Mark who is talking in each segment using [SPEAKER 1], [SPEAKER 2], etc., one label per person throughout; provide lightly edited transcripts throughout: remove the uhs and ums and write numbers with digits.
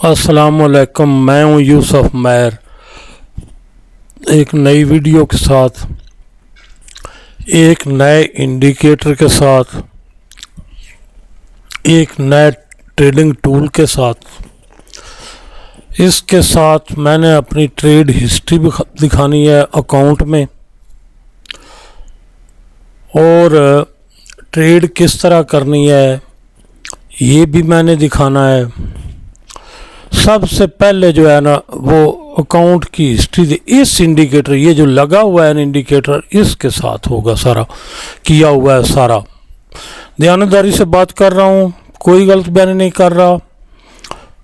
[SPEAKER 1] अस्सलामुअलैकुम, मैं हूं यूसुफ मैर एक नई वीडियो के साथ, एक नए इंडिकेटर के साथ, एक नए ट्रेडिंग टूल के साथ। इसके साथ मैंने अपनी ट्रेड हिस्ट्री भी दिखानी है अकाउंट में, और ट्रेड किस तरह करनी है ये भी मैंने दिखाना है। सबसे पहले जो है ना वो अकाउंट की हिस्ट्री इस इंडिकेटर, ये जो लगा हुआ है इंडिकेटर, इसके साथ होगा सारा किया हुआ है सारा। ध्यानदारी से बात कर रहा हूँ, कोई गलत बयानी नहीं कर रहा।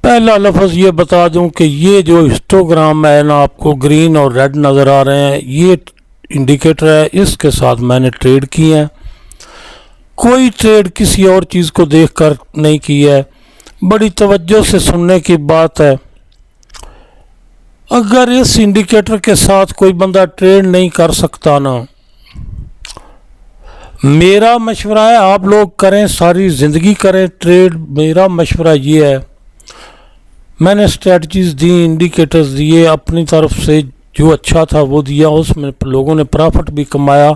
[SPEAKER 1] पहला लफ्ज़ ये बता दूं कि ये जो हिस्टोग्राम है ना, आपको ग्रीन और रेड नज़र आ रहे हैं, ये इंडिकेटर है, इसके साथ मैंने ट्रेड की है। कोई ट्रेड किसी और चीज़ को देखकर नहीं की है। बड़ी तवज्जो से सुनने की बात है। अगर इस इंडिकेटर के साथ कोई बंदा ट्रेड नहीं कर सकता ना, मेरा मशवरा है आप लोग करें, सारी ज़िंदगी करें ट्रेड। मेरा मशवरा ये है, मैंने स्ट्रेटजीज दी, इंडिकेटर्स दिए, अपनी तरफ से जो अच्छा था वो दिया, उसमें लोगों ने प्रॉफिट भी कमाया,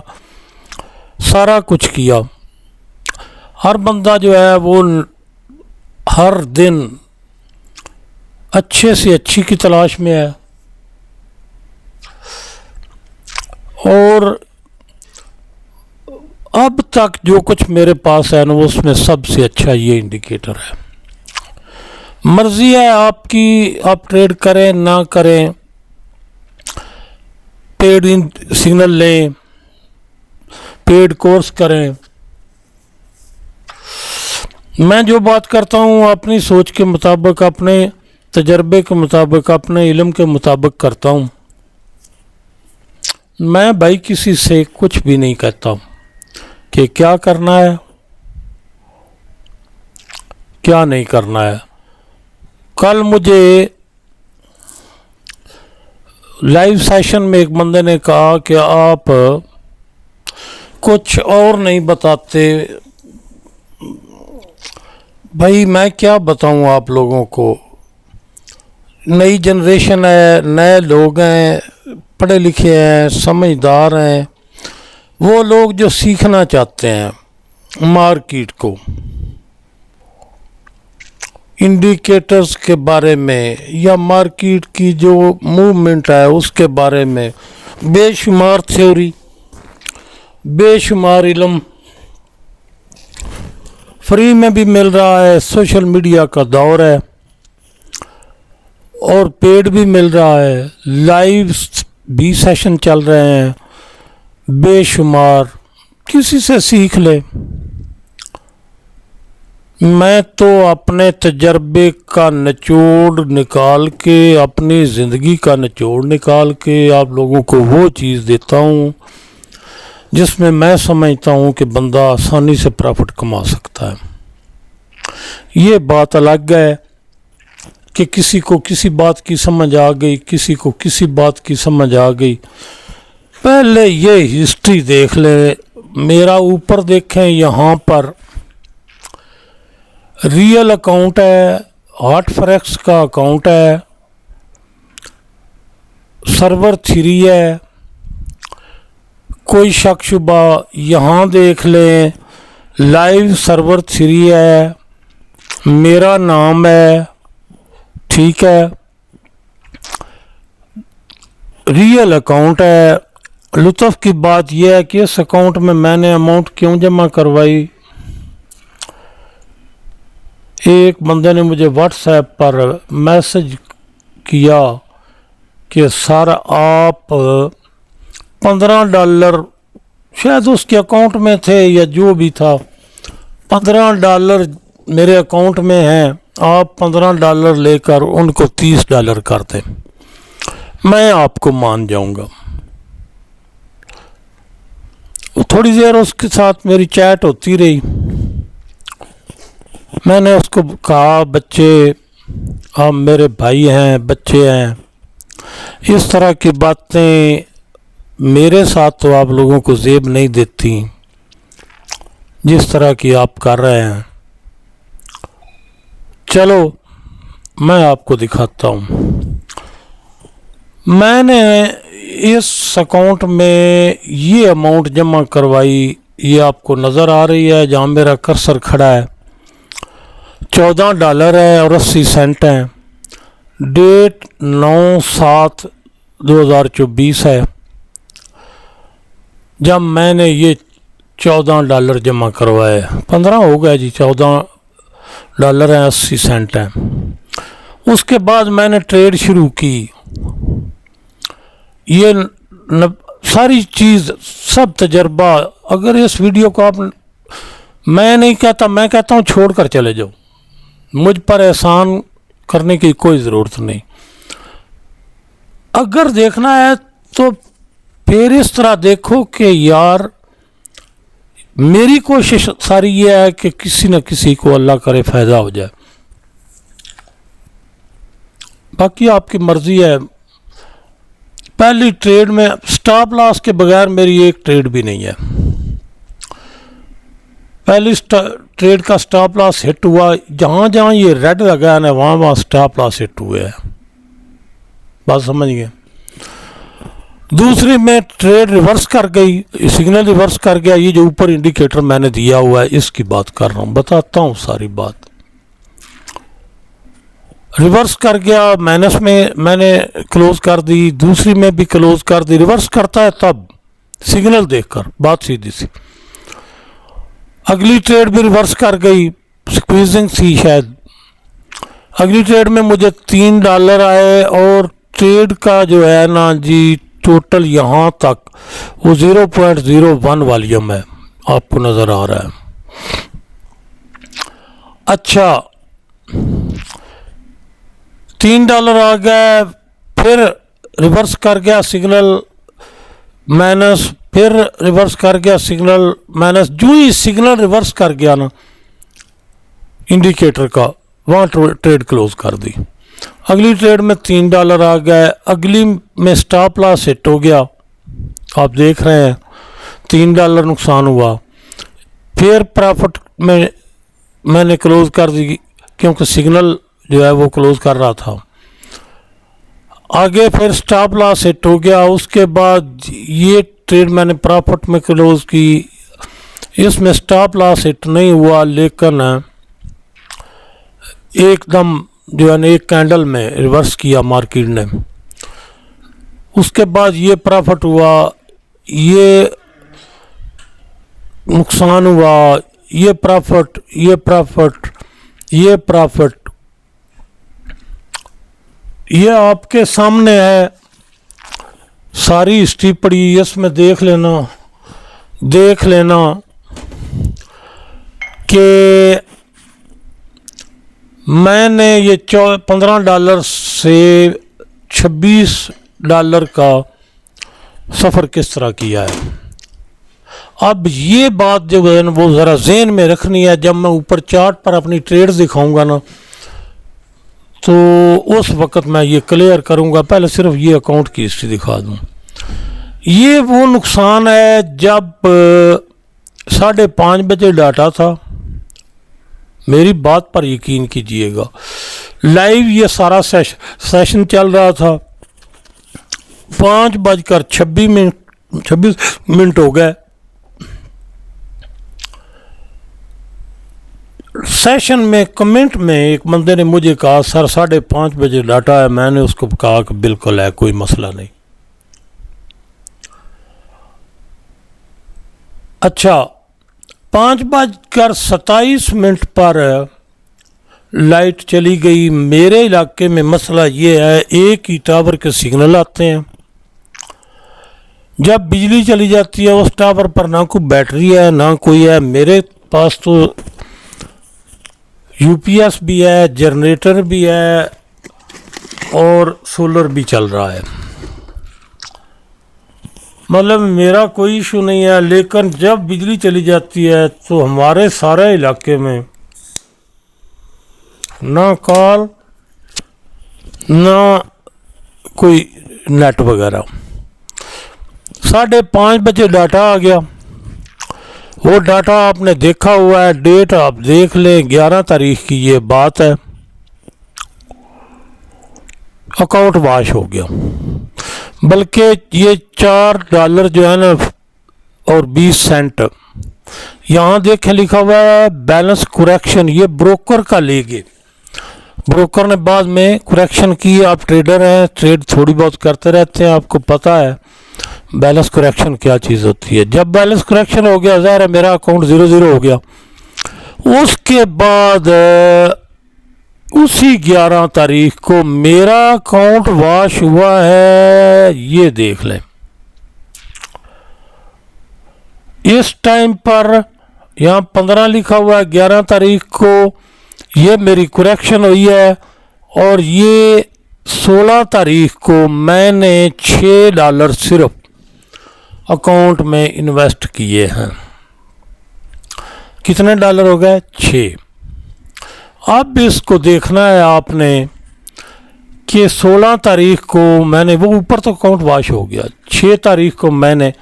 [SPEAKER 1] सारा कुछ किया। हर बंदा जो है वो हर दिन अच्छे से अच्छी की तलाश में है, और अब तक जो कुछ मेरे पास है ना उसमें सबसे अच्छा ये इंडिकेटर है। मर्जी है आपकी, आप ट्रेड करें ना करें, पेड इन सिग्नल लें, पेड कोर्स करें। मैं जो बात करता हूँ अपनी सोच के मुताबिक, अपने तजर्बे के मुताबिक, अपने इल्म के मुताबिक करता हूँ। मैं भाई किसी से कुछ भी नहीं कहता कि क्या करना है क्या नहीं करना है। कल मुझे लाइव सेशन में एक बंदे ने कहा कि आप कुछ और नहीं बताते। भाई मैं क्या बताऊं आप लोगों को, नई जनरेशन है, नए लोग हैं, पढ़े लिखे हैं, समझदार हैं, वो लोग जो सीखना चाहते हैं मार्केट को, इंडिकेटर्स के बारे में या मार्केट की जो मूवमेंट है उसके बारे में, बेशुमार थ्योरी, बेशुमार इल्म फ्री में भी मिल रहा है। सोशल मीडिया का दौर है और पेड भी मिल रहा है, लाइव भी सेशन चल रहे हैं बेशुमार। किसी से सीख ले। मैं तो अपने तजर्बे का निचोड़ निकाल के, अपनी ज़िंदगी का निचोड़ निकाल के आप लोगों को वो चीज़ देता हूँ जिसमें मैं समझता हूँ कि बंदा आसानी से प्रॉफिट कमा सकता है। ये बात अलग है कि किसी को किसी बात की समझ आ गई, किसी को किसी बात की समझ आ गई। पहले ये हिस्ट्री देख ले, मेरा ऊपर देखें, यहाँ पर रियल अकाउंट है, हॉट फॉरेक्स का अकाउंट है, सर्वर 3 है, कोई शक शुबा। यहाँ देख लें, लाइव सर्वर 3 है, मेरा नाम है, ठीक है, रियल अकाउंट है। लुत्फ़ की बात यह है कि इस अकाउंट में मैंने अमाउंट क्यों जमा करवाई। एक बंदे ने मुझे व्हाट्सएप पर मैसेज किया कि सर आप $15 शायद उसके अकाउंट में थे या जो भी था, $15 मेरे अकाउंट में हैं, आप $15 लेकर उनको $30 कर दें, मैं आपको मान जाऊंगा। थोड़ी देर उसके साथ मेरी चैट होती रही। मैंने उसको कहा, बच्चे आप मेरे भाई हैं, बच्चे हैं, इस तरह की बातें मेरे साथ तो आप लोगों को जेब नहीं देती जिस तरह की आप कर रहे हैं। चलो मैं आपको दिखाता हूँ। मैंने इस अकाउंट में ये अमाउंट जमा करवाई, ये आपको नज़र आ रही है जहाँ मेरा कर्सर खड़ा है। $14 है और 80 सेंट है। डेट 9/7/2024 है जब मैंने ये $14 जमा करवाए। 15 हो गया जी, $14 है 80 सेंट है। उसके बाद मैंने ट्रेड शुरू की। ये सारी चीज़ सब तजर्बा, अगर इस वीडियो को आप, मैं नहीं कहता, मैं कहता हूँ छोड़ कर चले जाओ, मुझ पर एहसान करने की कोई ज़रूरत नहीं। अगर देखना है तो फिर इस तरह देखो कि यार मेरी कोशिश सारी ये है कि किसी न किसी को अल्लाह करे फ़ायदा हो जाए, बाकी आपकी मर्ज़ी है। पहली ट्रेड में स्टॉप लॉस के बगैर मेरी एक ट्रेड भी नहीं है। पहली ट्रेड का स्टॉप लॉस हिट हुआ, जहाँ जहाँ ये रेड लगा है ना वहाँ वहाँ स्टॉप लॉस हिट हुए हैं, बात समझ गए। दूसरी में ट्रेड रिवर्स कर गई, सिग्नल रिवर्स कर गया। ये जो ऊपर इंडिकेटर मैंने दिया हुआ है इसकी बात कर रहा हूँ, बताता हूँ सारी बात। रिवर्स कर गया, माइनस में मैंने क्लोज कर दी, दूसरी में भी क्लोज कर दी। रिवर्स करता है तब सिग्नल देखकर, बात सीधी सी। अगली ट्रेड भी रिवर्स कर गई, स्क्वीजिंग थी शायद। अगली ट्रेड में मुझे $3 आए और ट्रेड का जो है ना जी टोटल यहाँ तक वो 0.01 वॉल्यूम है, आपको नज़र आ रहा है। अच्छा, $3 आ गया, फिर रिवर्स कर गया सिग्नल माइनस, फिर रिवर्स कर गया सिग्नल माइनस। जो ही सिग्नल रिवर्स कर गया ना इंडिकेटर का, वहाँ ट्रेड क्लोज कर दी। अगली ट्रेड में $3 आ गया, अगली में स्टॉप लॉस हिट हो गया, आप देख रहे हैं $3 नुकसान हुआ। फिर प्रॉफिट में मैंने क्लोज कर दी क्योंकि सिग्नल जो है वो क्लोज कर रहा था। आगे फिर स्टॉप लॉस हिट हो गया। उसके बाद ये ट्रेड मैंने प्रॉफिट में क्लोज की, इसमें स्टॉप लॉस हिट नहीं हुआ, लेकिन एकदम जो है एक कैंडल में रिवर्स किया मार्केट ने। उसके बाद ये प्रॉफिट हुआ, ये नुकसान हुआ, ये प्रॉफिट, ये प्रॉफिट, ये प्रॉफिट। ये आपके सामने है, सारी हिस्ट्री पड़ी, इसमें देख लेना कि मैंने ये $15 से $26 का सफ़र किस तरह किया है। अब ये बात जो है ना वो ज़रा ज़हन में रखनी है। जब मैं ऊपर चार्ट पर अपनी ट्रेड्स दिखाऊंगा ना तो उस वक़्त मैं ये क्लियर करूंगा। पहले सिर्फ ये अकाउंट की हिस्ट्री दिखा दूं। ये वो नुकसान है जब 5:30 बजे डाटा था, मेरी बात पर यकीन कीजिएगा, लाइव ये सारा सेशन चल रहा था। 5:26 हो गए। सेशन में कमेंट में एक बंदे ने मुझे कहा सर 5:30 बजे डाटा है। मैंने उसको कहा कि बिल्कुल है, कोई मसला नहीं। अच्छा, 5:27 पर लाइट चली गई। मेरे इलाके में मसला ये है, एक ही टावर के सिग्नल आते हैं। जब बिजली चली जाती है उस टावर पर ना कोई बैटरी है ना कोई है। मेरे पास तो यूपीएस भी है, जनरेटर भी है और सोलर भी चल रहा है, मतलब मेरा कोई इशू नहीं है। लेकिन जब बिजली चली जाती है तो हमारे सारे इलाके में ना कॉल ना कोई नेट वगैरह। 5:30 बजे डाटा आ गया। वो डाटा आपने देखा हुआ है, डेट आप देख लें, 11 तारीख की ये बात है। अकाउंट वॉश हो गया। बल्कि ये $4 जो है ना और 20 सेंट, यहाँ देखें लिखा हुआ है बैलेंस करेक्शन, ये ब्रोकर का ले गए। ब्रोकर ने बाद में करेक्शन की। आप ट्रेडर हैं, ट्रेड थोड़ी बहुत करते रहते हैं, आपको पता है बैलेंस करेक्शन क्या चीज़ होती है। जब बैलेंस करेक्शन हो गया, ज़ाहिर है मेरा अकाउंट 0-0 हो गया। उसके बाद उसी 11 तारीख को मेरा अकाउंट वॉश हुआ है। ये देख लें, इस टाइम पर यहाँ 15 लिखा हुआ है, 11 तारीख को ये मेरी करेक्शन हुई है। और ये 16 तारीख को मैंने $6 सिर्फ अकाउंट में इन्वेस्ट किए हैं। कितने डॉलर हो गए? 6। अब इसको देखना है आपने कि 16 तारीख को मैंने, वो ऊपर तो अकाउंट वॉश हो गया, 6 तारीख को मैंने,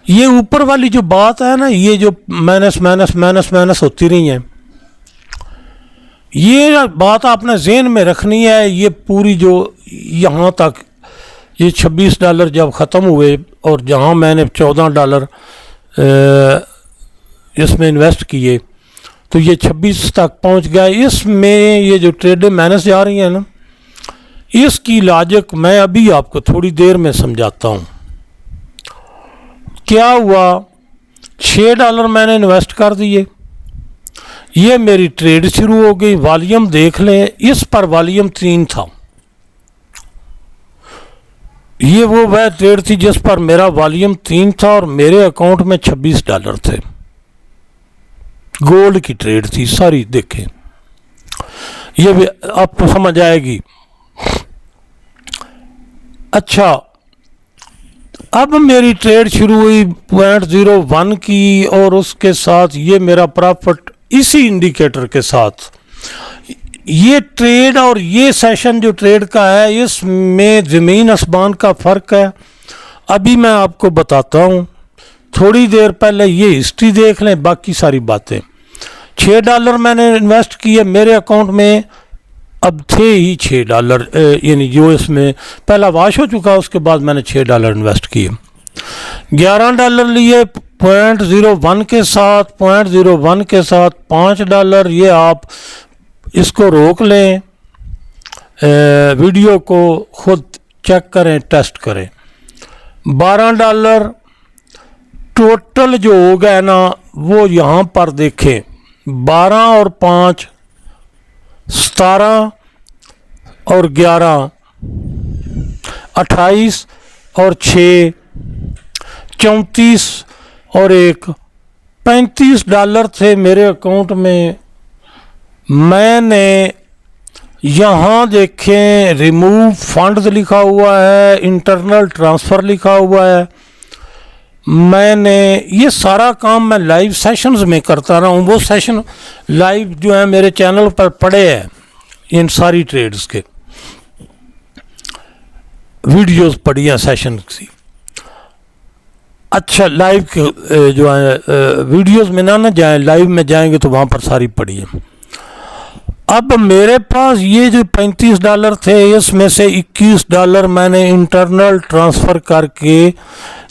[SPEAKER 1] ये ऊपर वाली जो बात है ना, ये जो माइनस माइनस माइनस माइनस होती रही है, ये बात आपने ज़हन में रखनी है। ये पूरी जो यहाँ तक ये $26 जब ख़त्म हुए और जहाँ मैंने $14 इसमें इन्वेस्ट किए, तो ये 26 तक पहुँच गया। इसमें ये जो ट्रेडें माइनस जा रही हैं ना, इसकी लॉजिक मैं अभी आपको थोड़ी देर में समझाता हूँ। क्या हुआ, $6 मैंने इन्वेस्ट कर दिए, ये मेरी ट्रेड शुरू हो गई। वॉल्यूम देख लें, इस पर वॉल्यूम 3 था। ये वो वह ट्रेड थी जिस पर मेरा वॉल्यूम 3 था और मेरे अकाउंट में $26 थे। गोल्ड की ट्रेड थी सारी, देखें, ये भी आपको समझ आएगी। अच्छा, अब मेरी ट्रेड शुरू हुई 0.01 की और उसके साथ ये मेरा प्रॉफिट इसी इंडिकेटर के साथ। ये ट्रेड और ये सेशन जो ट्रेड का है, इसमें ज़मीन आसमान का फ़र्क है। अभी मैं आपको बताता हूँ, थोड़ी देर पहले ये हिस्ट्री देख लें, बाकी सारी बातें। $6 मैंने इन्वेस्ट किए, मेरे अकाउंट में अब थे ही $6, यानी जो इसमें पहला वॉश हो चुका, उसके बाद मैंने $6 इन्वेस्ट किए। $11 लिए 0.01 के साथ, 0.01 के साथ $5। ये आप इसको रोक लें, वीडियो को खुद चेक करें, टेस्ट करें। $12 टोटल जो हो गया ना, वो यहाँ पर देखें, 12 और 5 17 और 11 28 और 6 34 और 1 $35 थे मेरे अकाउंट में। मैंने यहाँ देखें रिमूव फंड्स लिखा हुआ है, इंटरनल ट्रांसफ़र लिखा हुआ है। मैंने ये सारा काम मैं लाइव सेशंस में करता रहा हूँ। वो सेशन लाइव जो है मेरे चैनल पर पड़े हैं, इन सारी ट्रेड्स के वीडियोस पड़ी हैं सेशन की। अच्छा, लाइव के जो है वीडियोस में ना जाएं, लाइव में जाएंगे तो वहाँ पर सारी पड़ी है। अब मेरे पास ये जो $35 थे, इसमें से $21 मैंने इंटरनल ट्रांसफ़र करके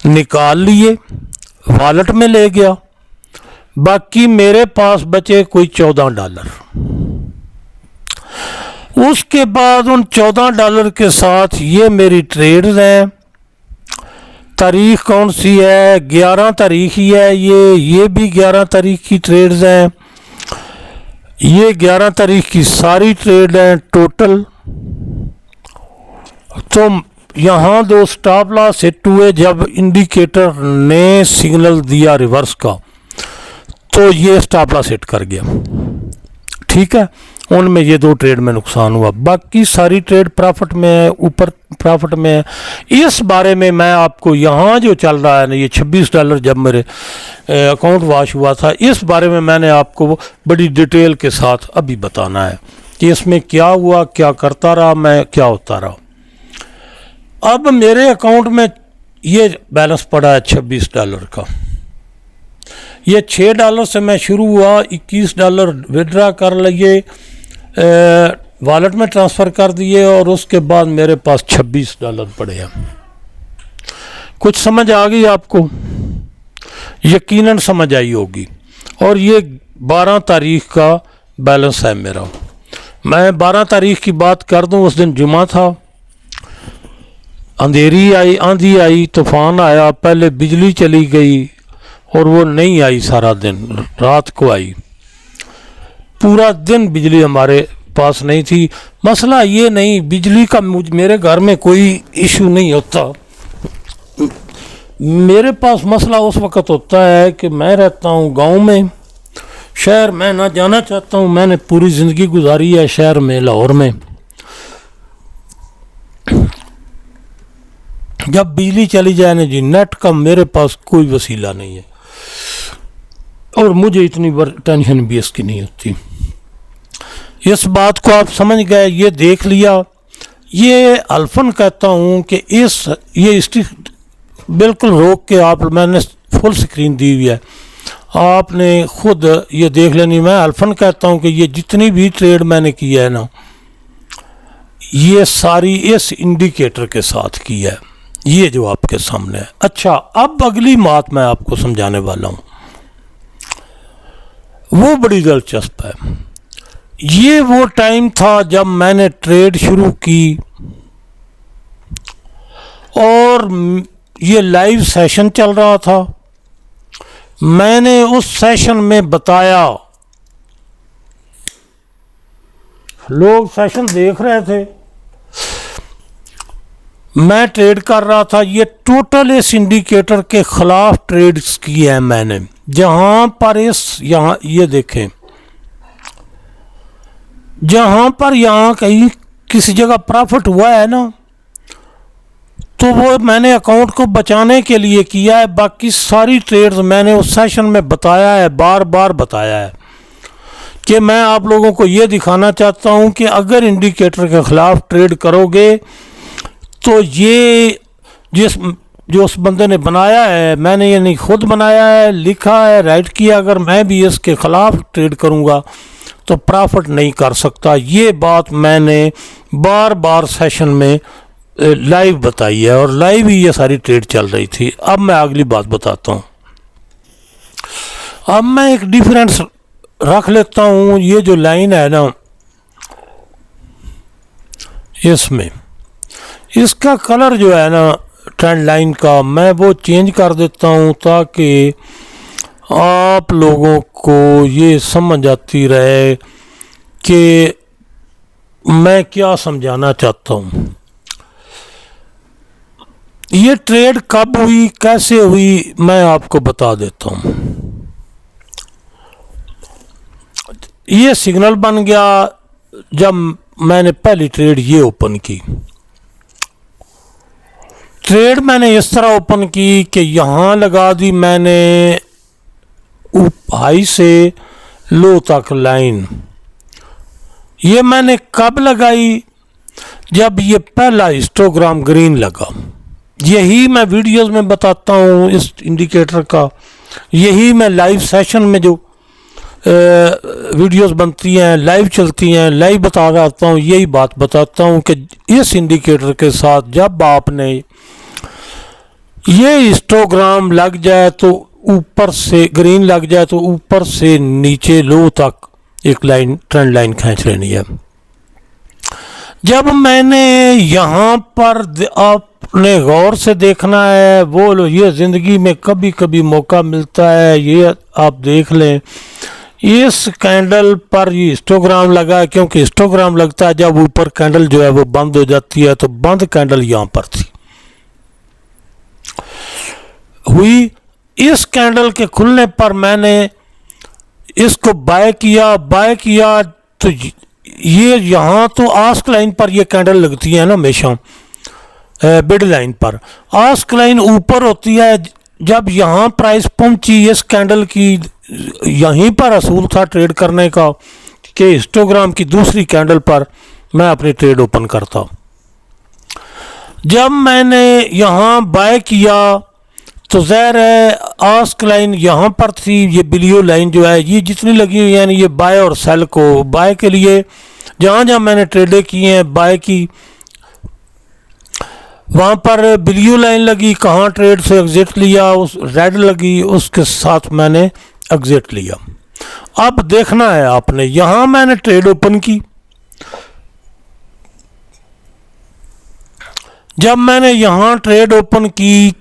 [SPEAKER 1] निकाल लिए, वॉलेट में ले गया। बाकी मेरे पास बचे कोई $14। उसके बाद उन $14 के साथ ये मेरी ट्रेड्स हैं। तारीख कौन सी है? 11 तारीख ही है। ये भी 11 तारीख की ट्रेड्स हैं। ये 11 तारीख की सारी ट्रेड हैं टोटल। तो यहाँ 2 स्टॉप लॉस हिट हुए जब इंडिकेटर ने सिग्नल दिया रिवर्स का, तो ये स्टॉप लॉस हिट कर गया। ठीक है, उनमें ये 2 ट्रेड में नुकसान हुआ, बाकी सारी ट्रेड प्रॉफिट में है, ऊपर प्रॉफिट में है। इस बारे में मैं आपको यहाँ जो चल रहा है ना, ये $26 जब मेरे अकाउंट वॉश हुआ था, इस बारे में मैंने आपको बड़ी डिटेल के साथ अभी बताना है कि इसमें क्या हुआ, क्या करता रहा मैं, क्या होता रहा। अब मेरे अकाउंट में ये बैलेंस पड़ा है $26 का। ये $6 से मैं शुरू हुआ, $21 विड्रा कर लिए, वॉलेट में ट्रांसफ़र कर दिए और उसके बाद मेरे पास $26 पड़े हैं। कुछ समझ आ गई आपको? यकीनन समझ आई होगी। और ये 12 तारीख का बैलेंस है मेरा। मैं 12 तारीख की बात कर दूं, उस दिन जुमा था, अंधेरी आई, आंधी आई, तूफान आया, पहले बिजली चली गई और वो नहीं आई सारा दिन, रात को आई। पूरा दिन बिजली हमारे पास नहीं थी। मसला ये नहीं, बिजली का मेरे घर में कोई इशू नहीं होता। मेरे पास मसला उस वक़्त होता है कि मैं रहता हूँ गांव में, शहर में ना जाना चाहता हूँ। मैंने पूरी ज़िंदगी गुजारी है शहर में, लाहौर में। जब बिजली चली जाए ना जी, नेट का मेरे पास कोई वसीला नहीं है और मुझे इतनी टेंशन भी इसकी नहीं होती। इस बात को आप समझ गए, ये देख लिया। ये अल्फन कहता हूँ कि ये स्टिक बिल्कुल रोक के आप, मैंने फुल स्क्रीन दी हुई है, आपने खुद ये देख लेनी। मैं अल्फन कहता हूँ कि ये जितनी भी ट्रेड मैंने की है ना, ये सारी इस इंडिकेटर के साथ की है, ये जो आपके सामने है। अच्छा, अब अगली बात मैं आपको समझाने वाला हूँ, वो बड़ी दिलचस्प है। ये वो टाइम था जब मैंने ट्रेड शुरू की और ये लाइव सेशन चल रहा था। मैंने उस सेशन में बताया, लोग सेशन देख रहे थे, मैं ट्रेड कर रहा था। ये टोटल इस इंडिकेटर के खिलाफ ट्रेड्स की है मैंने। जहां पर यहाँ ये देखें, जहां पर यहाँ कहीं किसी जगह प्रॉफिट हुआ है ना, तो वो मैंने अकाउंट को बचाने के लिए किया है। बाकी सारी ट्रेड्स मैंने उस सेशन में बताया है, बार बार बताया है कि मैं आप लोगों को ये दिखाना चाहता हूँ कि अगर इंडिकेटर के ख़िलाफ़ ट्रेड करोगे तो ये जो उस बंदे ने बनाया है, मैंने ये नहीं खुद बनाया है, लिखा है, राइट किया, अगर मैं भी इसके ख़िलाफ़ ट्रेड करूँगा तो प्रॉफिट नहीं कर सकता। ये बात मैंने बार बार सेशन में लाइव बताई है और लाइव ही ये सारी ट्रेड चल रही थी। अब मैं अगली बात बताता हूँ। अब मैं एक डिफरेंस रख लेता हूँ। ये जो लाइन है ना, इसमें इसका कलर जो है ना ट्रेंड लाइन का, मैं वो चेंज कर देता हूँ ताकि आप लोगों को ये समझ आती रहे कि मैं क्या समझाना चाहता हूँ। ये ट्रेड कब हुई, कैसे हुई, मैं आपको बता देता हूँ। ये सिग्नल बन गया जब मैंने पहली ट्रेड ये ओपन की। ट्रेड मैंने इस तरह ओपन की कि यहाँ लगा दी मैंने हाई से लो तक लाइन। ये मैंने कब लगाई? जब ये पहला हिस्टोग्राम ग्रीन लगा। यही मैं वीडियोस में बताता हूँ इस इंडिकेटर का, यही मैं लाइव सेशन में जो वीडियोस बनती हैं, लाइव चलती हैं, लाइव बता रहा हूँ, यही बात बताता हूँ कि इस इंडिकेटर के साथ जब आपने ये हिस्टोग्राम लग जाए तो ऊपर से ग्रीन लग जाए तो ऊपर से नीचे लो तक एक लाइन, ट्रेंड लाइन खींच लेनी है। जब मैंने यहाँ पर आपने गौर से देखना है, वो लो, ये ज़िंदगी में कभी कभी मौका मिलता है, ये आप देख लें। इस कैंडल पर ये हिस्टोग्राम लगा है, क्योंकि हिस्टोग्राम लगता है जब ऊपर कैंडल जो है वो बंद हो जाती है, तो बंद कैंडल यहाँ पर थी हुई। इस कैंडल के खुलने पर मैंने इसको बाय किया तो ये यहाँ तो आस्क लाइन पर ये कैंडल लगती है ना हमेशा, बिड लाइन पर आस्क लाइन ऊपर होती है। जब यहाँ प्राइस पहुंची इस कैंडल की, यहीं पर असूल था ट्रेड करने का कि हिस्टोग्राम की दूसरी कैंडल पर मैं अपनी ट्रेड ओपन करता। जब मैंने यहाँ बाय किया तो ज़ाहिर है आस्क लाइन यहाँ पर थी, ये बिलियो लाइन जो है ये जितनी लगी हुई है, यानी ये बाय और सेल को, बाय के लिए जहाँ जहाँ मैंने ट्रेडें की हैं बाय की, वहाँ पर बिलियो लाइन लगी, कहाँ ट्रेड से एग्ज़िट लिया, उस रेड लगी उसके साथ मैंने एग्ज़िट लिया। अब देखना है आपने, यहाँ मैंने ट्रेड ओपन की, जब मैंने यहाँ ट्रेड ओपन की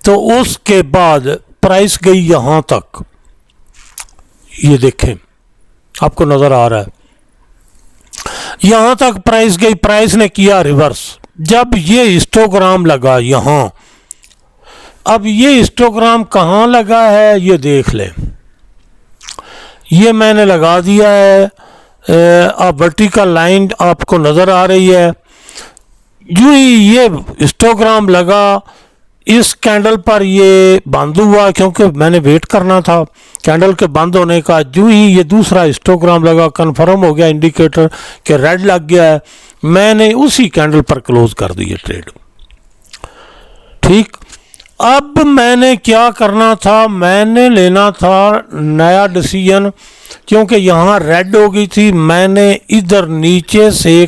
[SPEAKER 1] तो उसके बाद प्राइस गई यहाँ तक, ये देखें आपको नज़र आ रहा है, यहाँ तक प्राइस गई, प्राइस ने किया रिवर्स। जब ये हिस्टोग्राम लगा यहाँ, अब ये हिस्टोग्राम कहाँ लगा है ये देख लें, ये मैंने लगा दिया है, अब वर्टिकल लाइन आपको नज़र आ रही है। जो ही ये हिस्टोग्राम लगा, इस कैंडल पर ये बंद हुआ, क्योंकि मैंने वेट करना था कैंडल के बंद होने का। जो ही ये दूसरा हिस्टोग्राम लगा, कंफर्म हो गया इंडिकेटर कि रेड लग गया है, मैंने उसी कैंडल पर क्लोज कर दिया ट्रेड। ठीक, अब मैंने क्या करना था, मैंने लेना था नया डिसीजन, क्योंकि यहाँ रेड हो गई थी। मैंने इधर नीचे से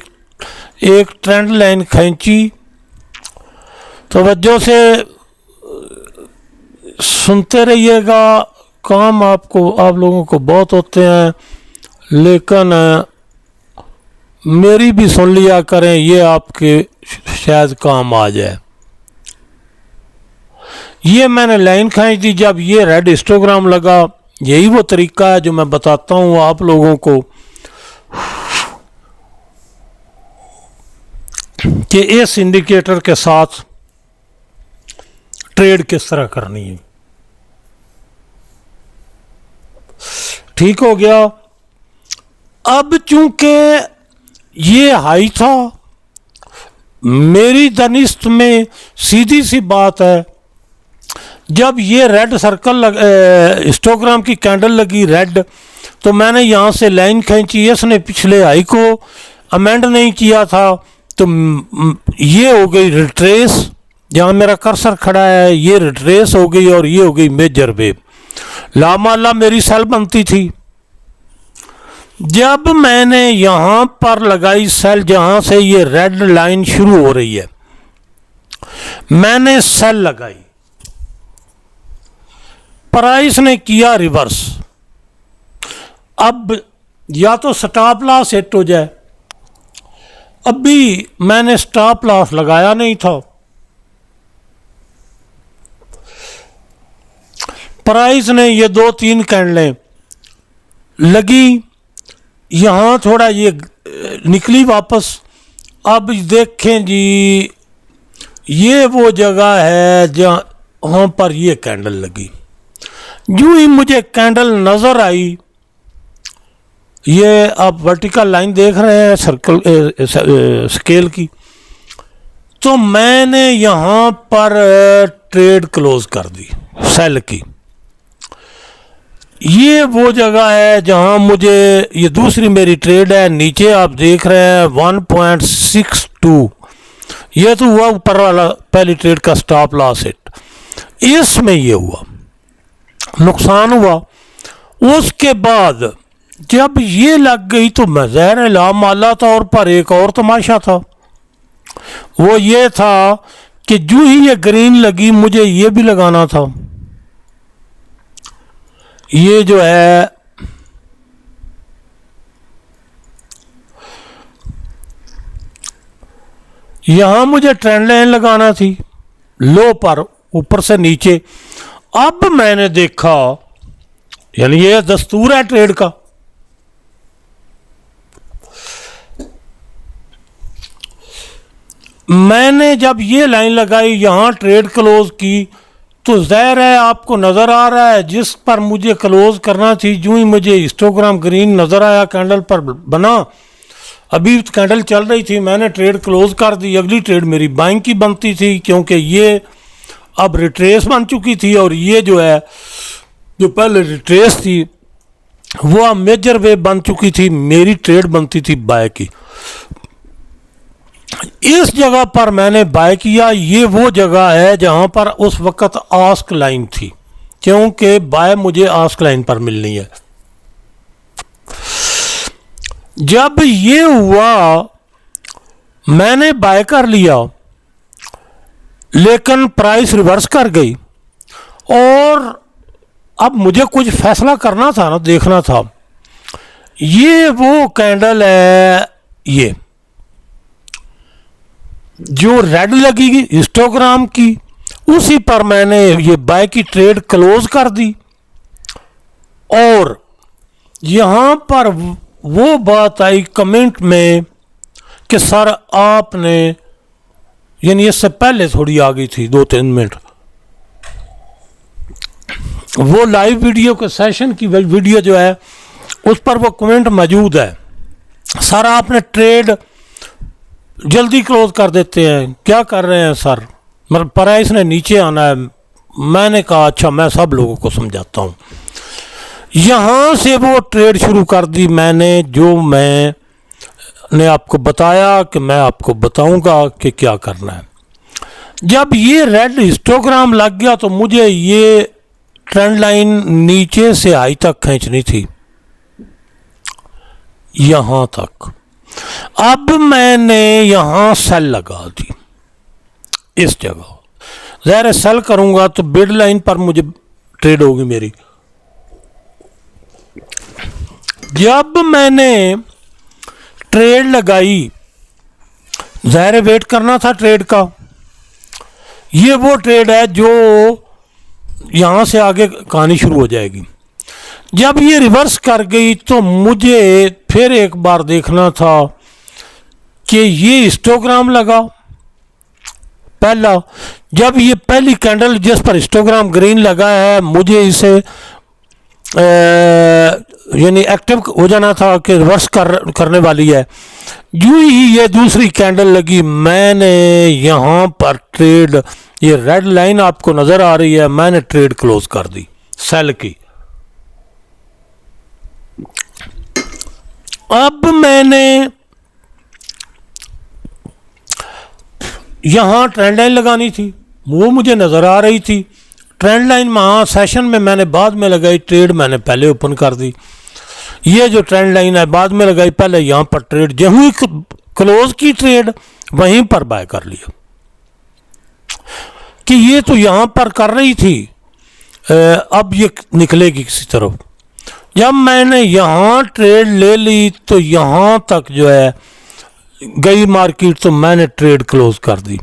[SPEAKER 1] एक ट्रेंड लाइन खींची, तवज्जो से सुनते रहिएगा, काम आप लोगों को बहुत होते हैं, लेकिन मेरी भी सुन लिया करें, ये आपके शायद काम आ जाए। ये मैंने लाइन खींच दी, जब ये रेड हिस्टोग्राम लगा, यही वो तरीका है जो मैं बताता हूँ आप लोगों को कि इस इंडिकेटर के साथ ट्रेड किस तरह करनी है। ठीक हो गया। अब चूंकि ये हाई था, मेरी दानिस्त में सीधी सी बात है, जब ये रेड सर्कल हिस्टोग्राम की कैंडल लगी रेड, तो मैंने यहाँ से लाइन खींची, इसने पिछले हाई को अमेंड नहीं किया था, तो ये हो गई रिट्रेस, जहाँ मेरा कर्सर खड़ा है ये रिट्रेस हो गई और ये हो गई मेजर वेव। लामाला मेरी सेल बनती थी। जब मैंने यहाँ पर लगाई सेल, जहाँ से ये रेड लाइन शुरू हो रही है, मैंने सेल लगाई, प्राइस ने किया रिवर्स। अब या तो स्टॉप लॉस हिट हो जाए, अभी मैंने स्टॉप लॉस लगाया नहीं था, प्राइस ने ये 2-3 कैंडलें लगी, यहाँ थोड़ा ये निकली वापस। अब देखें जी, ये वो जगह है जहाँ पर ये कैंडल लगी। यूं ही मुझे कैंडल नज़र आई, ये आप वर्टिकल लाइन देख रहे हैं सर्कल स्केल की, तो मैंने यहाँ पर ट्रेड क्लोज कर दी सेल की। ये वो जगह है जहाँ मुझे, ये दूसरी मेरी ट्रेड है, नीचे आप देख रहे हैं 1.62, ये तो हुआ ऊपर वाला पहली ट्रेड का स्टॉप लॉस हिट, इसमें ये हुआ नुकसान हुआ। उसके बाद जब ये लग गई तो मैं ज़ाहिर लामाला तौर पर एक और तमाशा था, वो ये था कि जो ही ये ग्रीन लगी मुझे ये भी लगाना था। ये जो है यहां मुझे ट्रेंड लाइन लगाना थी लो पर, ऊपर से नीचे। अब मैंने देखा, यानी ये दस्तूर है ट्रेड का, मैंने जब ये लाइन लगाई, यहां ट्रेड क्लोज की, तो ज़ाहिर है आपको नज़र आ रहा है जिस पर मुझे क्लोज करना थी, यूं ही मुझे हिस्टोग्राम ग्रीन नज़र आया कैंडल पर बना। अभी कैंडल चल रही थी, मैंने ट्रेड क्लोज कर दी। अगली ट्रेड मेरी बाइंग की बनती थी, क्योंकि ये अब रिट्रेस बन चुकी थी, और ये जो है जो पहले रिट्रेस थी वो अब मेजर वेव बन चुकी थी, मेरी ट्रेड बनती थी बाय की। इस जगह पर मैंने बाय किया। ये वो जगह है जहां पर उस वक्त आस्क लाइन थी, क्योंकि बाय मुझे आस्क लाइन पर मिलनी है। जब ये हुआ मैंने बाय कर लिया, लेकिन प्राइस रिवर्स कर गई और अब मुझे कुछ फैसला करना था ना, देखना था। ये वो कैंडल है, ये जो रेड लगेगी हिस्टोग्राम की, उसी पर मैंने ये बाय की ट्रेड क्लोज कर दी। और यहां पर वो बात आई कमेंट में कि सर आपने, यानी इससे पहले थोड़ी आ गई थी 2-3 मिनट, वो लाइव वीडियो के सेशन की वीडियो जो है उस पर वो कमेंट मौजूद है, सर आपने ट्रेड जल्दी क्लोज कर देते हैं, क्या कर रहे हैं सर, मतलब प्राइस ने नीचे आना है। मैंने कहा अच्छा मैं सब लोगों को समझाता हूँ। यहाँ से वो ट्रेड शुरू कर दी मैंने, जो मैंने आपको बताया कि मैं आपको बताऊंगा कि क्या करना है। जब ये रेड हिस्टोग्राम लग गया तो मुझे ये ट्रेंड लाइन नीचे से हाई तक खींचनी थी, यहां तक। अब मैंने यहां सेल लगा दी इस जगह, ज़ाहिर सेल करूंगा तो बिड लाइन पर मुझे ट्रेड होगी मेरी। जब मैंने ट्रेड लगाई, ज़ाहिर वेट करना था ट्रेड का। ये वो ट्रेड है जो यहां से आगे कहानी शुरू हो जाएगी। जब ये रिवर्स कर गई तो मुझे फिर एक बार देखना था कि ये हिस्टोग्राम लगा पहला। जब ये पहली कैंडल जिस पर हिस्टोग्राम ग्रीन लगा है, मुझे इसे यानी एक्टिव हो जाना था कि रिवर्स करने वाली है। यूं ही ये दूसरी कैंडल लगी, मैंने यहाँ पर ट्रेड, ये रेड लाइन आपको नज़र आ रही है, मैंने ट्रेड क्लोज कर दी सेल की। अब मैंने यहाँ ट्रेंड लाइन लगानी थी, वो मुझे नज़र आ रही थी। ट्रेंड लाइन वहाँ सेशन में मैंने बाद में लगाई, ट्रेड मैंने पहले ओपन कर दी। ये जो ट्रेंड लाइन है बाद में लगाई, पहले यहाँ पर ट्रेड जो हुई क्लोज की ट्रेड वहीं पर बाय कर लिया कि ये तो यहाँ पर कर रही थी, अब ये निकलेगी किसी तरफ। जब मैंने यहाँ ट्रेड ले ली तो यहाँ तक जो है गई मार्केट, तो मैंने ट्रेड क्लोज कर दी।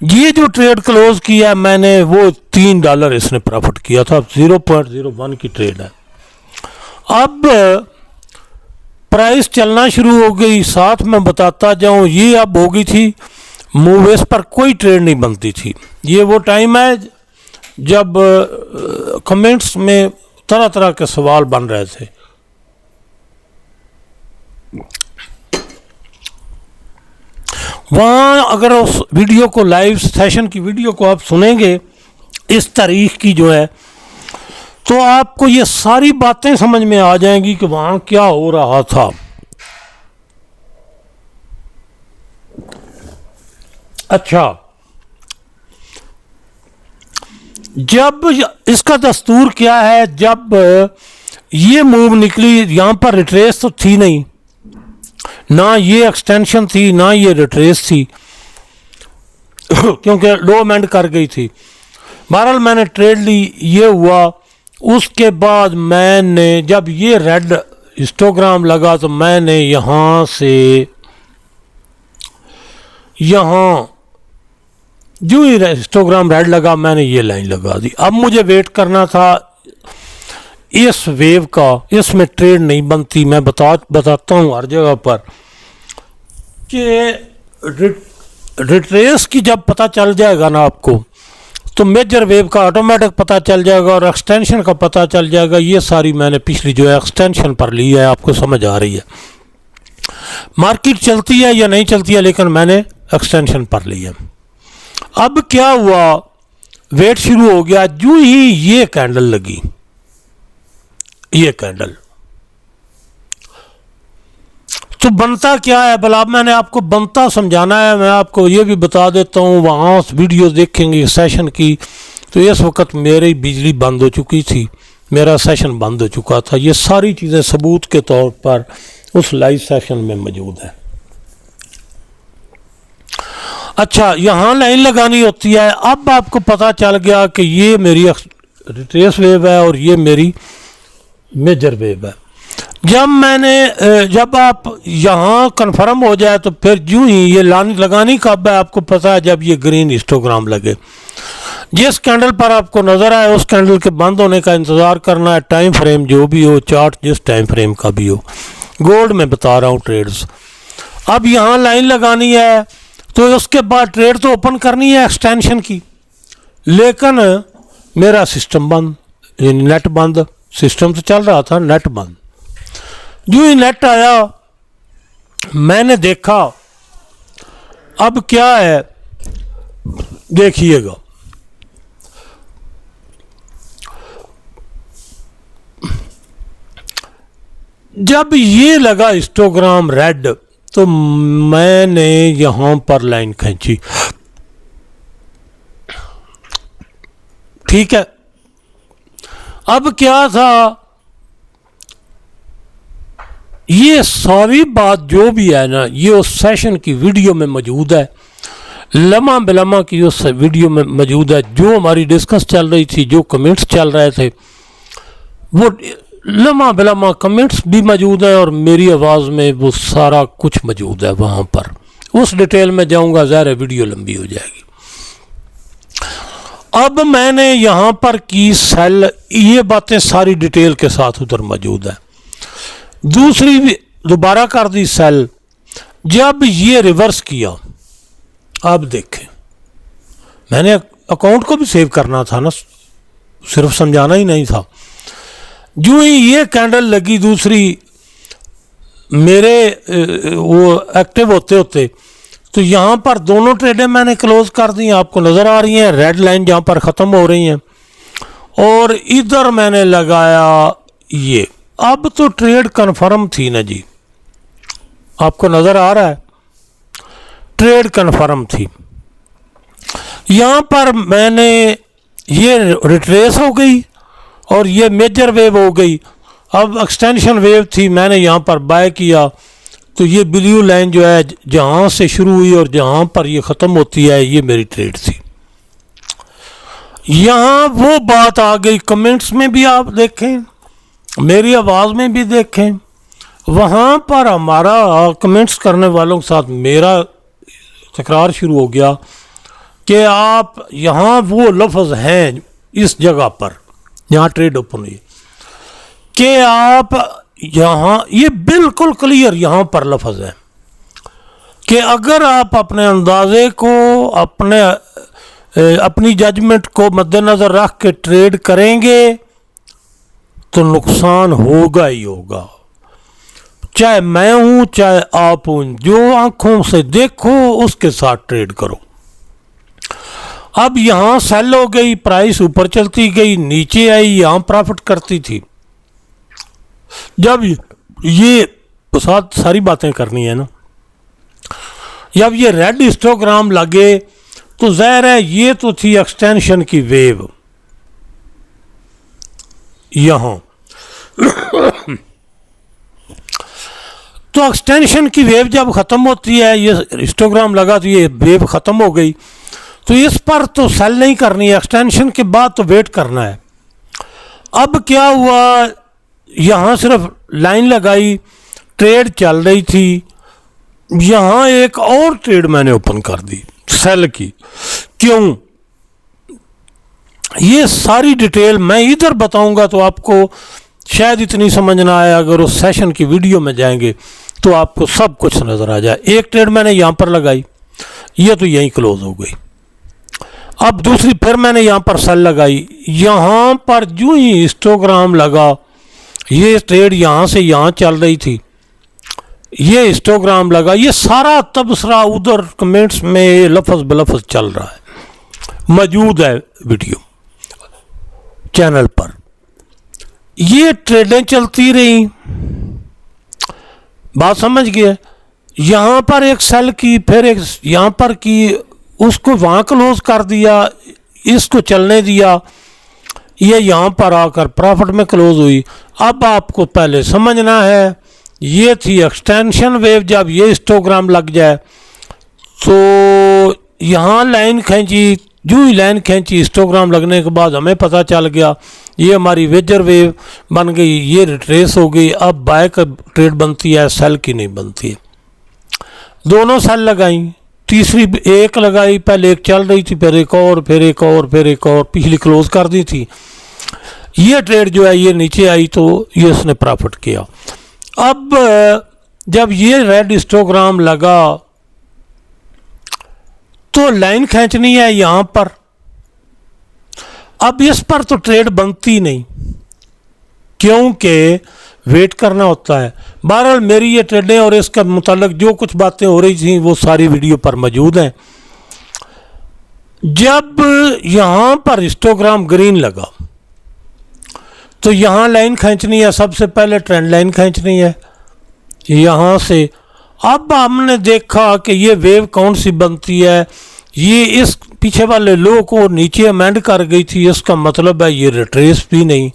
[SPEAKER 1] ये जो ट्रेड क्लोज किया मैंने, वो $3 इसने प्रॉफिट किया था, 0.01 की ट्रेड है। अब प्राइस चलना शुरू हो गई, साथ में बताता जाऊं, ये अब हो गई थी मूव, इस पर कोई ट्रेड नहीं बनती थी। ये वो टाइम है जब कमेंट्स में तरह तरह के सवाल बन रहे थे। वहाँ अगर उस वीडियो को, लाइव सेशन की वीडियो को आप सुनेंगे इस तारीख की जो है, तो आपको ये सारी बातें समझ में आ जाएंगी कि वहाँ क्या हो रहा था। अच्छा, जब इसका दस्तूर क्या है, जब ये मूव निकली, यहाँ पर रिट्रेस तो थी नहीं, ना ये एक्सटेंशन थी, ना ये रिट्रेस थी क्योंकि लो एंड कर गई थी। बहरहाल मैंने ट्रेड ली, ये हुआ। उसके बाद मैंने, जब ये रेड हिस्टोग्राम लगा तो मैंने यहाँ से यहाँ जो ही हिस्टोग्राम रेड लगा मैंने ये लाइन लगा दी। अब मुझे वेट करना था इस वेव का, इसमें ट्रेड नहीं बनती। मैं बताता हूँ हर जगह पर कि रिट्रेस की जब पता चल जाएगा ना आपको, तो मेजर वेव का ऑटोमेटिक पता चल जाएगा और एक्सटेंशन का पता चल जाएगा। ये सारी मैंने पिछली जो है एक्सटेंशन पर ली है, आपको समझ आ रही है। मार्केट चलती है या नहीं चलती है, लेकिन मैंने एक्सटेंशन पर ली है। अब क्या हुआ, वेट शुरू हो गया। जो ही ये कैंडल लगी, ये कैंडल, तो बनता क्या है भला, मैंने आपको बनता समझाना है। मैं आपको ये भी बता देता हूँ, वहाँ वीडियो देखेंगे सेशन की, तो इस वक्त मेरी बिजली बंद हो चुकी थी, मेरा सेशन बंद हो चुका था। ये सारी चीज़ें सबूत के तौर पर उस लाइव सेशन में मौजूद है। अच्छा, यहाँ लाइन लगानी होती है। अब आपको पता चल गया कि ये मेरी रिट्रेस वेव है और ये मेरी मेजर वेव है। जब आप यहाँ कन्फर्म हो जाए तो फिर यूँ ही ये लगानी कब है आपको पता है, जब ये ग्रीन हिस्टोग्राम लगे। जिस कैंडल पर आपको नज़र आए उस कैंडल के बंद होने का इंतज़ार करना है, टाइम फ्रेम जो भी हो, चार्ट जिस टाइम फ्रेम का भी हो। गोल्ड में बता रहा हूँ ट्रेड्स। अब यहाँ लाइन लगानी है तो उसके बाद ट्रेड तो ओपन करनी है एक्सटेंशन की, लेकिन मेरा सिस्टम बंद, नेट बंद। सिस्टम तो चल रहा था, नेट बंद। जो ही नेट आया मैंने देखा, अब क्या है देखिएगा। जब ये लगा हिस्टोग्राम रेड तो मैंने यहां पर लाइन खींची, ठीक है। अब क्या था, ये सारी बात जो भी है ना, ये उस सेशन की वीडियो में मौजूद है, लम्हा बिलम्हा की उस वीडियो में मौजूद है। जो हमारी डिस्कस चल रही थी, जो कमेंट्स चल रहे थे, वो लम्हा बिलम्हा कमेंट्स भी मौजूद है और मेरी आवाज़ में वो सारा कुछ मौजूद है वहाँ पर। उस डिटेल में जाऊँगा, ज़ाहिर है वीडियो लंबी हो जाएगी। अब मैंने यहाँ पर की सेल, ये बातें सारी डिटेल के साथ उधर मौजूद है। दूसरी भी दोबारा कर दी सेल, जब ये रिवर्स किया, अब देखें, मैंने अकाउंट को भी सेव करना था ना, सिर्फ समझाना ही नहीं था। जो ही ये कैंडल लगी दूसरी मेरे वो एक्टिव होते होते, तो यहाँ पर दोनों ट्रेडें मैंने क्लोज कर दी, आपको नज़र आ रही हैं, रेड लाइन जहाँ पर ख़त्म हो रही हैं। और इधर मैंने लगाया ये। अब तो ट्रेड कन्फर्म थी ना जी, आपको नज़र आ रहा है, ट्रेड कन्फर्म थी। यहाँ पर मैंने ये रिट्रेस हो गई और ये मेजर वेव हो गई। अब एक्सटेंशन वेव थी, मैंने यहाँ पर बाय किया, तो ये ब्लू लाइन जो है जहाँ से शुरू हुई और जहाँ पर ये ख़त्म होती है, ये मेरी ट्रेड थी। यहाँ वो बात आ गई, कमेंट्स में भी आप देखें, मेरी आवाज़ में भी देखें, वहाँ पर हमारा कमेंट्स करने वालों के साथ मेरा तकरार शुरू हो गया कि आप यहाँ वो लफ्ज़ हैं इस जगह पर, यहाँ ट्रेड ओपन हुई, कि आप यहाँ, ये बिल्कुल क्लियर यहाँ पर लफ्ज़ है कि अगर आप अपने अंदाजे को, अपनी जजमेंट को मद्देनज़र रख के ट्रेड करेंगे तो नुकसान होगा ही होगा। चाहे मैं हूँ चाहे आप हूँ, जो आंखों से देखो उसके साथ ट्रेड करो। अब यहाँ सेल हो गई, प्राइस ऊपर चलती गई, नीचे आई, यहाँ प्रॉफिट करती थी। जब ये साथ सारी बातें करनी है ना, जब ये रेड हिस्टोग्राम लगे तो ज़ाहिर है ये तो थी एक्सटेंशन की वेव। यहाँ तो एक्सटेंशन की वेव जब ख़त्म होती है, ये हिस्टोग्राम लगा तो ये वेव ख़त्म हो गई, तो इस पर तो सेल नहीं करनी है, एक्सटेंशन के बाद तो वेट करना है। अब क्या हुआ, यहाँ सिर्फ लाइन लगाई, ट्रेड चल रही थी, यहाँ एक और ट्रेड मैंने ओपन कर दी सेल की। क्यों, ये सारी डिटेल मैं इधर बताऊंगा तो आपको शायद इतनी समझ ना आए, अगर उस सेशन की वीडियो में जाएंगे तो आपको सब कुछ नज़र आ जाए। एक ट्रेड मैंने यहाँ पर लगाई, ये तो यहीं क्लोज हो गई। अब दूसरी फिर मैंने यहाँ पर सेल लगाई, यहाँ पर जो ही हिस्टोग्राम लगा, ये ट्रेड यहाँ से यहाँ चल रही थी, ये हिस्टोग्राम लगा, ये सारा तबसरा उधर कमेंट्स में लफ्ज़ बलफ्ज़ चल रहा है, मौजूद है वीडियो चैनल पर। ये ट्रेडें चलती रहीं, बात समझ गए। यहाँ पर एक सेल की, फिर एक यहाँ पर की, उसको वहाँ क्लोज कर दिया, इसको चलने दिया, ये यहाँ पर आकर प्रॉफिट में क्लोज हुई। अब आपको पहले समझना है, ये थी एक्सटेंशन वेव। जब ये हिस्टोग्राम लग जाए तो यहाँ लाइन खींची, जो ही लाइन खींची हिस्टोग्राम लगने के बाद हमें पता चल गया ये हमारी वेजर वेव बन गई, ये रिट्रेस हो गई। अब बाय का ट्रेड बनती है, सेल की नहीं बनती है। दोनों सेल लगाई, तीसरी एक लगाई, पहले एक चल रही थी, फिर एक और, फिर एक और, फिर एक और, पिछली क्लोज कर दी थी। ये ट्रेड जो है ये नीचे आई तो ये उसने प्रॉफिट किया। अब जब ये रेड हिस्टोग्राम लगा तो लाइन खींचनी है यहाँ पर। अब इस पर तो ट्रेड बनती नहीं, क्योंकि वेट करना होता है। बहरहाल मेरी ये ट्रेडें और इसके मुतालिक जो कुछ बातें हो रही थी वो सारी वीडियो पर मौजूद हैं। जब यहाँ पर हिस्टोग्राम ग्रीन लगा तो यहाँ लाइन खींचनी है, सबसे पहले ट्रेंड लाइन खींचनी है यहाँ से। अब हमने देखा कि ये वेव कौन सी बनती है, ये इस पीछे वाले लो को नीचे अमेंड कर गई थी। इसका मतलब है ये रिट्रेस भी नहीं,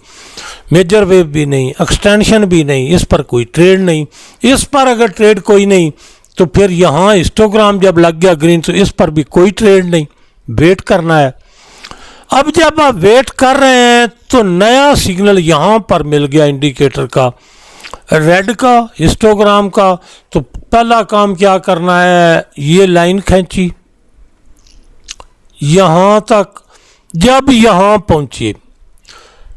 [SPEAKER 1] मेजर वेव भी नहीं, एक्सटेंशन भी नहीं, इस पर कोई ट्रेड नहीं। इस पर अगर ट्रेड कोई नहीं तो फिर यहाँ हिस्टोग्राम जब लग गया ग्रीन तो इस पर भी कोई ट्रेड नहीं, वेट करना है। अब जब आप वेट कर रहे हैं तो नया सिग्नल यहाँ पर मिल गया इंडिकेटर का, रेड का, हिस्टोग्राम का। तो पहला काम क्या करना है, ये लाइन खींची यहाँ तक। जब यहाँ पहुँचे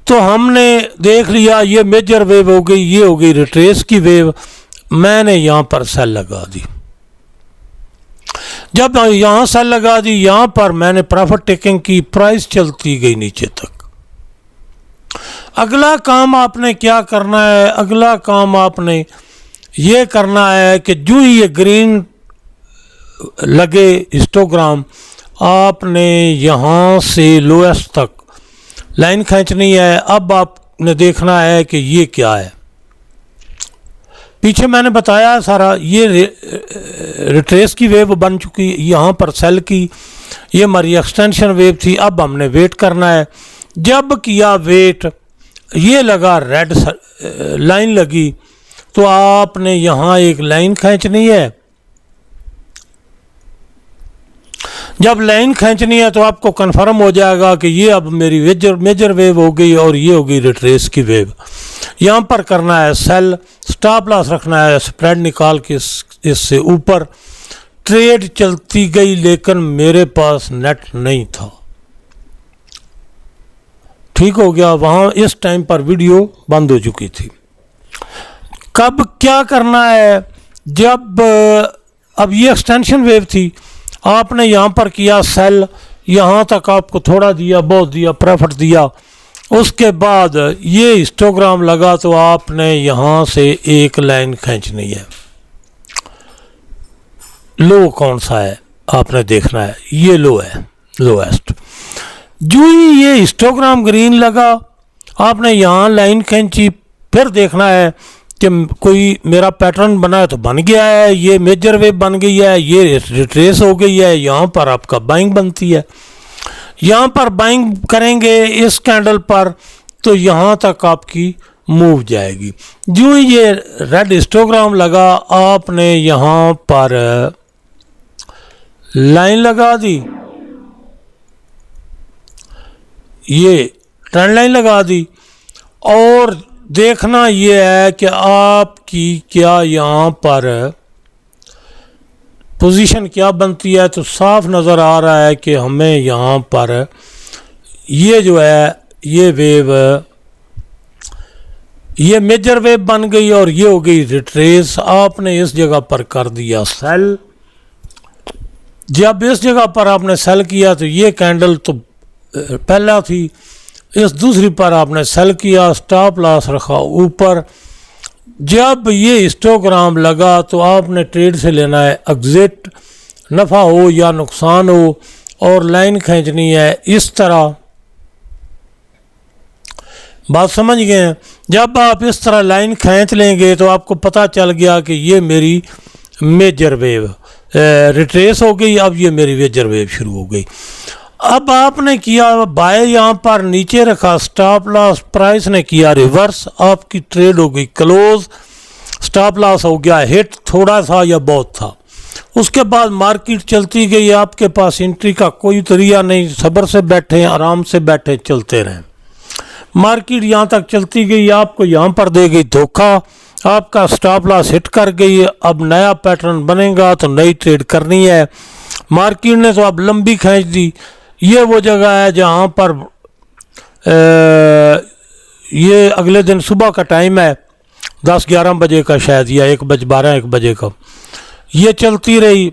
[SPEAKER 1] तो हमने देख लिया ये मेजर वेव हो गई, ये हो गई रिट्रेस की वेव। मैंने यहाँ पर सेल लगा दी। जब यहाँ सेल लगा दी, यहाँ पर मैंने प्रॉफिट टेकिंग की, प्राइस चलती गई नीचे तक। अगला काम आपने क्या करना है, अगला काम आपने ये करना है कि जो ही ये ग्रीन लगे हिस्टोग्राम, आपने यहाँ से लोएस्ट तक लाइन खींचनी है। अब आपने देखना है कि ये क्या है। पीछे मैंने बताया सारा, ये रिट्रेस की वेव बन चुकी, यहाँ पर सेल की, ये हमारी एक्सटेंशन वेव थी। अब हमने वेट करना है। जब किया वेट, ये लगा रेड लाइन लगी तो आपने यहाँ एक लाइन खींचनी है। जब लाइन खींचनी है तो आपको कंफर्म हो जाएगा कि ये अब मेरी मेजर वेव हो गई और ये हो गई रिट्रेस की वेव। यहाँ पर करना है सेल, स्टॉप लॉस रखना है, स्प्रेड निकाल के इससे ऊपर। ट्रेड चलती गई लेकिन मेरे पास नेट नहीं था। ठीक हो गया, वहाँ इस टाइम पर वीडियो बंद हो चुकी थी। कब क्या करना है, जब अब ये एक्सटेंशन वेव थी, आपने यहाँ पर किया सेल, यहाँ तक आपको थोड़ा दिया, बहुत दिया, प्रॉफिट दिया। उसके बाद ये हिस्टोग्राम लगा तो आपने यहाँ से एक लाइन खींचनी है। लो कौन सा है आपने देखना है, ये लो है, लोएस्ट। जो ही ये हिस्टोग्राम ग्रीन लगा, आपने यहाँ लाइन खींची। फिर देखना है कि कोई मेरा पैटर्न बना है तो बन गया है, ये मेजर वेव बन गई है, ये रिट्रेस हो गई है, यहाँ पर आपका बाइंग बनती है। यहाँ पर बाइंग करेंगे इस कैंडल पर तो यहाँ तक आपकी मूव जाएगी। जो ही ये रेड हिस्टोग्राम लगा, आपने यहाँ पर लाइन लगा दी, ये ट्रेंड लाइन लगा दी, और देखना ये है कि आपकी क्या यहाँ पर पोजीशन क्या बनती है। तो साफ नज़र आ रहा है कि हमें यहाँ पर ये जो है ये वेव, ये मेजर वेव बन गई और ये हो गई रिट्रेस। आपने इस जगह पर कर दिया सेल। जब इस जगह पर आपने सेल किया तो ये कैंडल तो पहला थी, इस दूसरी पर आपने सेल किया, स्टॉप लॉस रखा ऊपर। जब ये हिस्टोग्राम लगा तो आपने ट्रेड से लेना है एग्जिट, नफ़ा हो या नुकसान हो, और लाइन खींचनी है इस तरह। बात समझ गए हैं। जब आप इस तरह लाइन खींच लेंगे तो आपको पता चल गया कि ये मेरी मेजर वेव रिट्रेस हो गई, अब ये मेरी मेजर वेव शुरू हो गई। अब आपने किया बाय यहाँ पर नीचे रखा, स्टॉप लॉस प्राइस ने किया रिवर्स, आपकी ट्रेड हो गई क्लोज, स्टॉप लॉस हो गया हिट, थोड़ा सा या बहुत था। उसके बाद मार्केट चलती गई, आपके पास एंट्री का कोई तरीका नहीं, सब्र से बैठे, आराम से बैठे, चलते रहें। मार्केट यहाँ तक चलती गई, आपको यहाँ पर दे गई धोखा, आपका स्टॉप लॉस हिट कर गई। अब नया पैटर्न बनेगा तो नई ट्रेड करनी है। मार्केट ने तो अब लंबी खींच दी। ये वो जगह है जहाँ पर ये अगले दिन सुबह का टाइम है, 10-11 बजे का शायद, या 1 बजे का। ये चलती रही।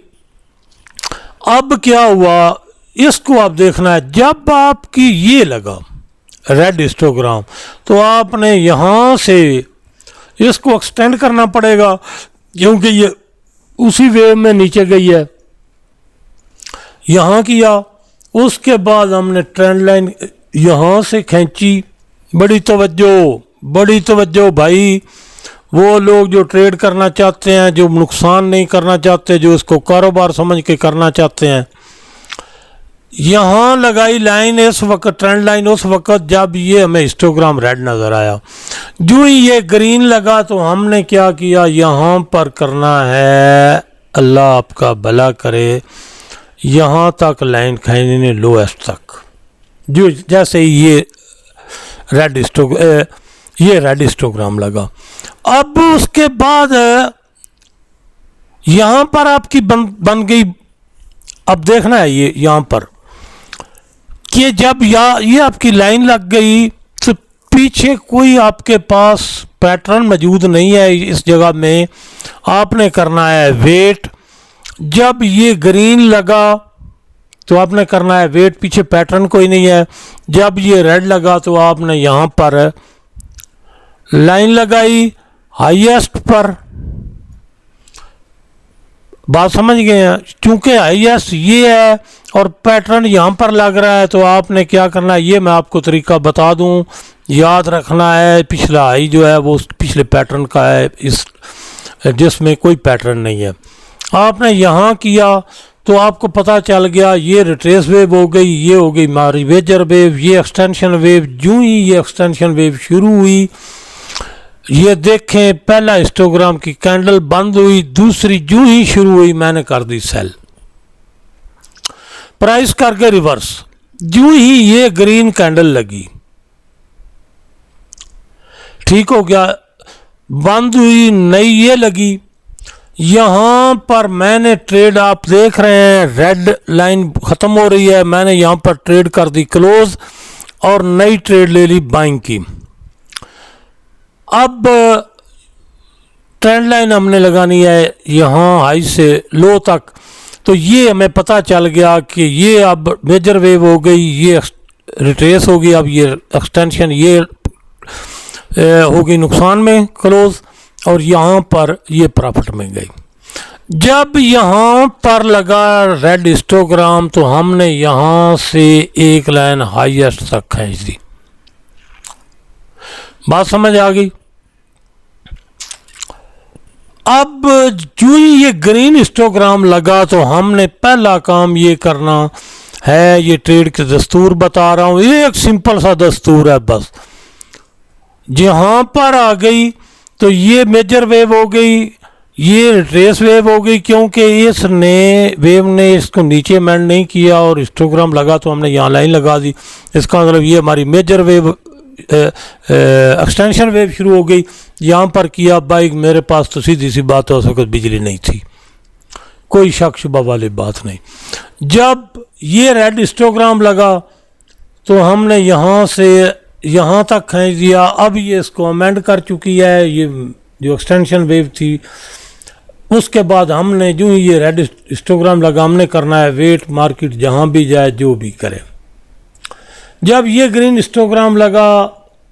[SPEAKER 1] अब क्या हुआ इसको आप देखना है। जब आपकी ये लगा रेड हिस्टोग्राम तो आपने यहाँ से इसको एक्सटेंड करना पड़ेगा, क्योंकि ये उसी वेव में नीचे गई है। यहाँ किया, उसके बाद हमने ट्रेंड लाइन यहाँ से खींची। बड़ी तवज्जो भाई, वो लोग जो ट्रेड करना चाहते हैं, जो नुकसान नहीं करना चाहते, जो इसको कारोबार समझ के करना चाहते हैं। यहाँ लगाई लाइन इस वक्त, ट्रेंड लाइन उस वक्त जब ये हमें हिस्टोग्राम रेड नज़र आया। जो ही ये ग्रीन लगा तो हमने क्या किया, यहाँ पर करना है, अल्लाह आपका भला करे, यहाँ तक लाइन खींचनी लोएस्ट तक। जो जैसे ये रेड हिस्टोग्राम लगा। अब उसके बाद यहाँ पर आपकी बन गई। अब देखना है ये यहाँ पर कि जब ये आपकी लाइन लग गई तो पीछे कोई आपके पास पैटर्न मौजूद नहीं है। इस जगह में आपने करना है वेट। जब ये ग्रीन लगा तो आपने करना है वेट, पीछे पैटर्न कोई नहीं है। जब ये रेड लगा तो आपने यहाँ पर लाइन लगाई हाईएस्ट पर। बात समझ गए हैं। चूंकि हाईएस्ट ये है और पैटर्न यहाँ पर लग रहा है तो आपने क्या करना है, ये मैं आपको तरीका बता दूं, याद रखना है। पिछला हाई जो है वो पिछले पैटर्न का है, इस जिसमें कोई पैटर्न नहीं है। आपने यहाँ किया तो आपको पता चल गया ये रिट्रेस वेव हो गई, ये हो गई हमारी मेजर वेव, ये एक्सटेंशन वेव। जो ही ये एक्सटेंशन वेव शुरू हुई, ये देखें पहला हिस्टोग्राम की कैंडल बंद हुई, दूसरी जो ही शुरू हुई मैंने कर दी सेल, प्राइस करके रिवर्स। जो ही ये ग्रीन कैंडल लगी, ठीक हो गया, बंद हुई, नई ये लगी। यहाँ पर मैंने ट्रेड, आप देख रहे हैं रेड लाइन ख़त्म हो रही है, मैंने यहाँ पर ट्रेड कर दी क्लोज और नई ट्रेड ले ली बाइंग की। अब ट्रेंड लाइन हमने लगानी है यहाँ हाई से लो तक। तो ये हमें पता चल गया कि ये अब मेजर वेव हो गई, ये रिट्रेस हो गई, अब ये एक्सटेंशन ये हो गई नुकसान में क्लोज, और यहाँ पर ये प्रॉफिट में गई। जब यहाँ पर लगा रेड हिस्टोग्राम तो हमने यहाँ से एक लाइन हाईएस्ट तक खींच दी। बात समझ आ गई। अब जो ही ये ग्रीन हिस्टोग्राम लगा तो हमने पहला काम ये करना है, ये ट्रेड के दस्तूर बता रहा हूँ, ये एक सिंपल सा दस्तूर है बस। जहाँ पर आ गई तो ये मेजर वेव हो गई, ये रिट्रेस वेव हो गई, क्योंकि इसने वेव ने इसको नीचे मेंड नहीं किया और हिस्टोग्राम लगा तो हमने यहाँ लाइन लगा दी। इसका मतलब ये हमारी मेजर वेव एक्सटेंशन वेव शुरू हो गई। यहाँ पर किया बाइक, मेरे पास तो सीधी सी बात हो सकती बिजली नहीं थी, कोई शक शुबा वाली बात नहीं। जब ये रेड हिस्टोग्राम लगा तो हमने यहाँ से यहाँ तक खींच दिया। अब ये इसको अमेंड कर चुकी है, ये जो एक्सटेंशन वेव थी। उसके बाद हमने जो ही ये रेड हिस्टोग्राम लगा, हमने करना है वेट, मार्केट जहाँ भी जाए जो भी करे। जब ये ग्रीन हिस्टोग्राम लगा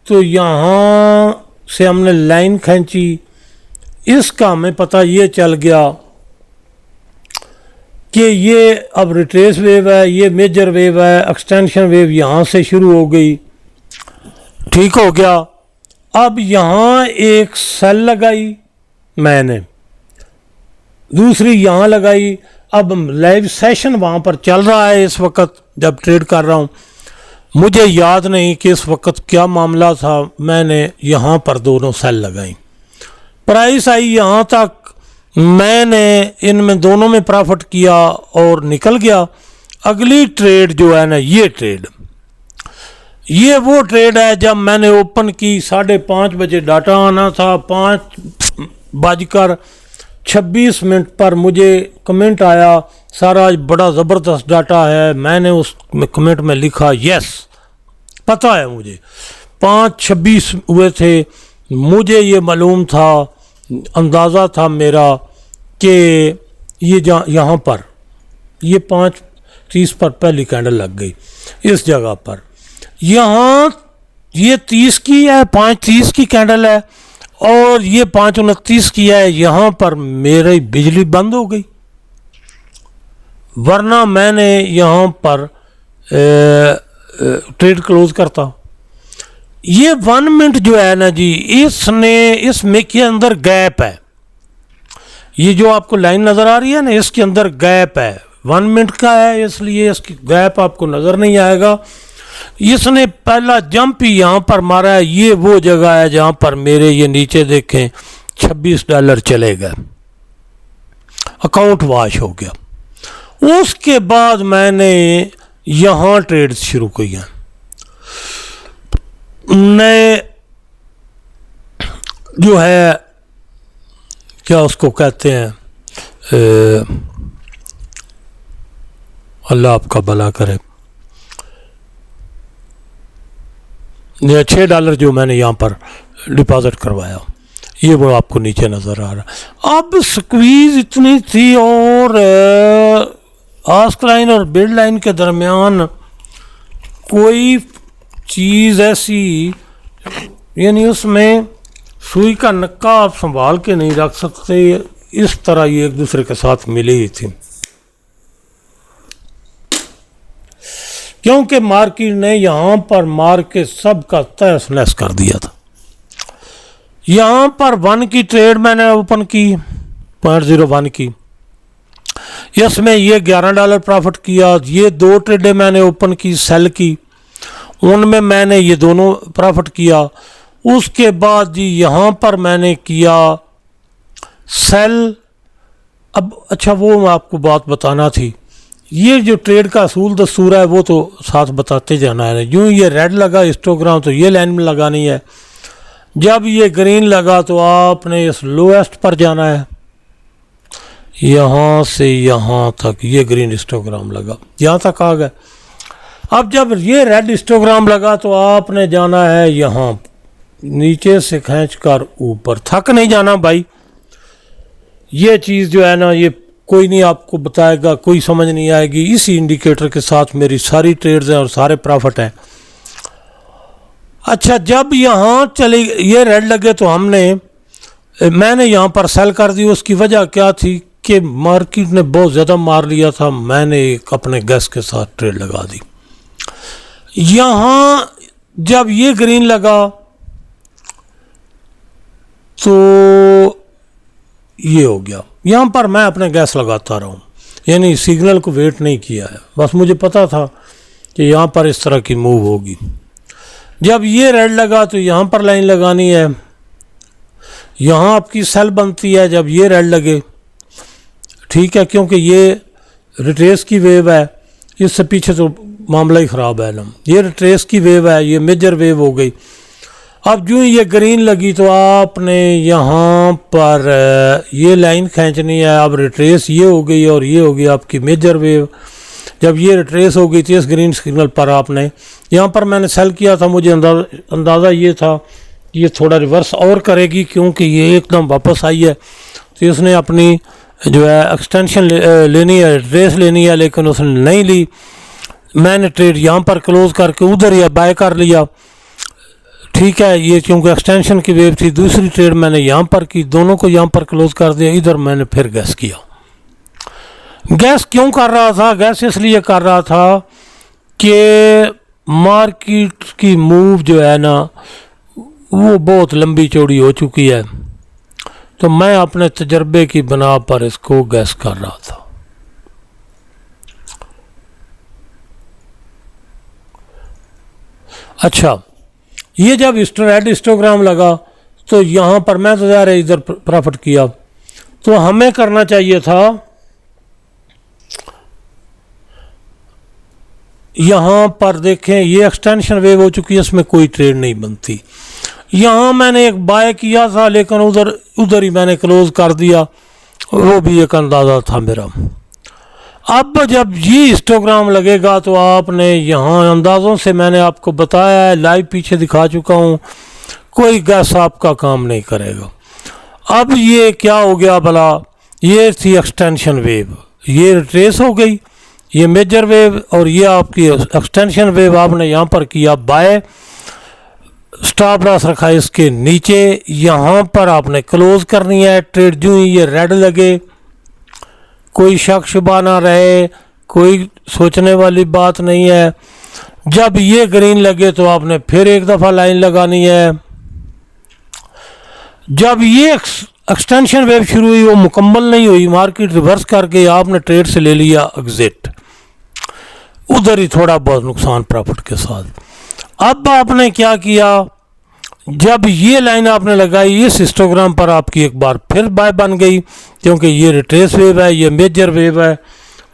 [SPEAKER 1] तो यहाँ से हमने लाइन खींची। इसका हमें पता ये चल गया कि ये अब रिट्रेस वेव है, ये मेजर वेव है, एक्सटेंशन वेव यहाँ से शुरू हो गई। ठीक हो गया। अब यहाँ एक सेल लगाई मैंने, दूसरी यहाँ लगाई। अब लाइव सेशन वहाँ पर चल रहा है इस वक्त जब ट्रेड कर रहा हूँ। मुझे याद नहीं कि इस वक्त क्या मामला था, मैंने यहाँ पर दोनों सेल लगाई, प्राइस आई यहाँ तक, मैंने इनमें दोनों में प्रॉफिट किया और निकल गया। अगली ट्रेड जो है ना, ये ट्रेड, ये वो ट्रेड है जब मैंने ओपन की 5:30 बजे, डाटा आना था 5:26 पर मुझे कमेंट आया, सर आज बड़ा ज़बरदस्त डाटा है। मैंने उस कमेंट में लिखा यस, पता है मुझे 5:26 हुए थे, मुझे ये मालूम था, अंदाज़ा था मेरा कि ये यहाँ पर ये 5:30 पर पहली कैंडल लग गई इस जगह पर। यहाँ ये 30 की है, 5:30 की कैंडल है और ये 5:29 की है। यहाँ पर मेरी बिजली बंद हो गई, वरना मैंने यहाँ पर ट्रेड क्लोज करता। ये 1 मिनट जो है ना जी, इसमें के अंदर गैप है। ये जो आपको लाइन नज़र आ रही है ना, इसके अंदर गैप है, 1 मिनट का है, इसलिए इसकी गैप आपको नज़र नहीं आएगा। इसने पहला जंप ही यहाँ पर मारा है। ये वो जगह है जहाँ पर मेरे ये नीचे देखें $26 चले गए, अकाउंट वॉश हो गया। उसके बाद मैंने यहाँ ट्रेड शुरू किया, नए जो है क्या उसको कहते हैं, अल्लाह आपका भला करे, $6 जो मैंने यहाँ पर डिपॉजिट करवाया, ये वो आपको नीचे नज़र आ रहा। अब स्क्वीज़ इतनी थी और आस्क लाइन और बिड लाइन के दरमियान कोई चीज़ ऐसी, यानी उसमें सुई का नक्का आप संभाल के नहीं रख सकते, इस तरह ये एक दूसरे के साथ मिली ही थी, क्योंकि मार्केट ने यहाँ पर मार के सबका तहस नहस कर दिया था। यहाँ पर 1 की ट्रेड मैंने ओपन की, 0.01 की, इसमें ये $11 प्रॉफिट किया। ये 2 ट्रेडें मैंने ओपन की सेल की, उनमें मैंने ये दोनों प्रॉफिट किया। उसके बाद जी यहाँ पर मैंने किया सेल। अब अच्छा वो आपको बात बताना थी, ये जो ट्रेड का असूल दस्तूर है वो तो साथ बताते जाना है। यूँ ये रेड लगा हिस्टोग्राम तो ये लाइन में लगानी है, जब ये ग्रीन लगा तो आपने इस लोएस्ट पर जाना है, यहाँ से यहाँ तक ये ग्रीन हिस्टोग्राम लगा, यहाँ तक आ गए। अब जब ये रेड हिस्टोग्राम लगा तो आपने जाना है यहाँ नीचे से खींचकर ऊपर, थक नहीं जाना भाई। ये चीज़ जो है ना, ये कोई नहीं आपको बताएगा, कोई समझ नहीं आएगी। इसी इंडिकेटर के साथ मेरी सारी ट्रेड्स हैं और सारे प्रॉफिट हैं। अच्छा, जब यहाँ चले ये रेड लगे तो मैंने यहाँ पर सेल कर दी। उसकी वजह क्या थी कि मार्केट ने बहुत ज़्यादा मार लिया था, मैंने एक अपने गैस के साथ ट्रेड लगा दी। यहाँ जब ये ग्रीन लगा तो ये हो गया, यहाँ पर मैं अपने गैस लगाता रहा हूँ, यानी सिग्नल को वेट नहीं किया है, बस मुझे पता था कि यहाँ पर इस तरह की मूव होगी। जब ये रेड लगा तो यहाँ पर लाइन लगानी है, यहाँ आपकी सेल बनती है जब ये रेड लगे, ठीक है, क्योंकि ये रिट्रेस की वेव है, इससे पीछे तो मामला ही ख़राब है ना। ये रिट्रेस की वेव है, ये मेजर वेव हो गई। अब जो ये ग्रीन लगी तो आपने यहाँ पर ये लाइन खींचनी है। अब रिट्रेस ये हो गई और ये हो गई आपकी मेजर वेव। जब ये रिट्रेस हो गई थी इस ग्रीन सिग्नल पर, आपने यहाँ पर मैंने सेल किया था, मुझे अंदाज़ा ये था कि ये थोड़ा रिवर्स और करेगी, क्योंकि ये एकदम वापस आई है तो इसने अपनी जो है एक्सटेंशन लेनी है, रिट्रेस लेनी है, लेकिन उसने नहीं ली। मैंने ट्रेड यहाँ पर क्लोज करके उधर ही बाय कर लिया, ठीक है, ये क्योंकि एक्सटेंशन की वेव थी। दूसरी ट्रेड मैंने यहाँ पर की, दोनों को यहाँ पर क्लोज कर दिया। इधर मैंने फिर गैस किया। गैस क्यों कर रहा था? गैस इसलिए कर रहा था कि मार्केट की मूव जो है ना वो बहुत लंबी चौड़ी हो चुकी है, तो मैं अपने तजर्बे की बिना पर इसको गैस कर रहा था। अच्छा, ये जब रेड हिस्टोग्राम लगा तो यहाँ पर मैं तो ज़ाहिर है इधर प्रॉफिट किया, तो हमें करना चाहिए था यहाँ पर देखें ये एक्सटेंशन वेव हो चुकी है, इसमें कोई ट्रेड नहीं बनती। यहाँ मैंने एक बाय किया था लेकिन उधर ही मैंने क्लोज कर दिया, वो भी एक अंदाज़ा था मेरा। अब जब ये हिस्टोग्राम लगेगा तो आपने यहाँ अंदाज़ों से मैंने आपको बताया है, लाइव पीछे दिखा चुका हूँ, कोई गैस आपका काम नहीं करेगा। अब ये क्या हो गया भला, ये थी एक्सटेंशन वेव, ये रिट्रेस हो गई, ये मेजर वेव और ये आपकी एक्सटेंशन वेव। आपने यहाँ पर किया बाय, स्टॉप लॉस रखा इसके नीचे, यहाँ पर आपने क्लोज करनी है ट्रेड। जो ही ये रेड लगे, कोई शक शुबा ना रहे, कोई सोचने वाली बात नहीं है। जब ये ग्रीन लगे तो आपने फिर एक दफ़ा लाइन लगानी है। जब ये एक्सटेंशन वेव शुरू हुई, वो मुकम्मल नहीं हुई, मार्केट रिवर्स करके आपने ट्रेड से ले लिया एग्जिट, उधर ही थोड़ा बहुत नुकसान प्रॉफिट के साथ। अब आपने क्या किया, जब ये लाइन आपने लगाई इस हिस्टोग्राम पर आपकी एक बार फिर बाय बन गई, क्योंकि ये रिट्रेस वेव है, ये मेजर वेव है।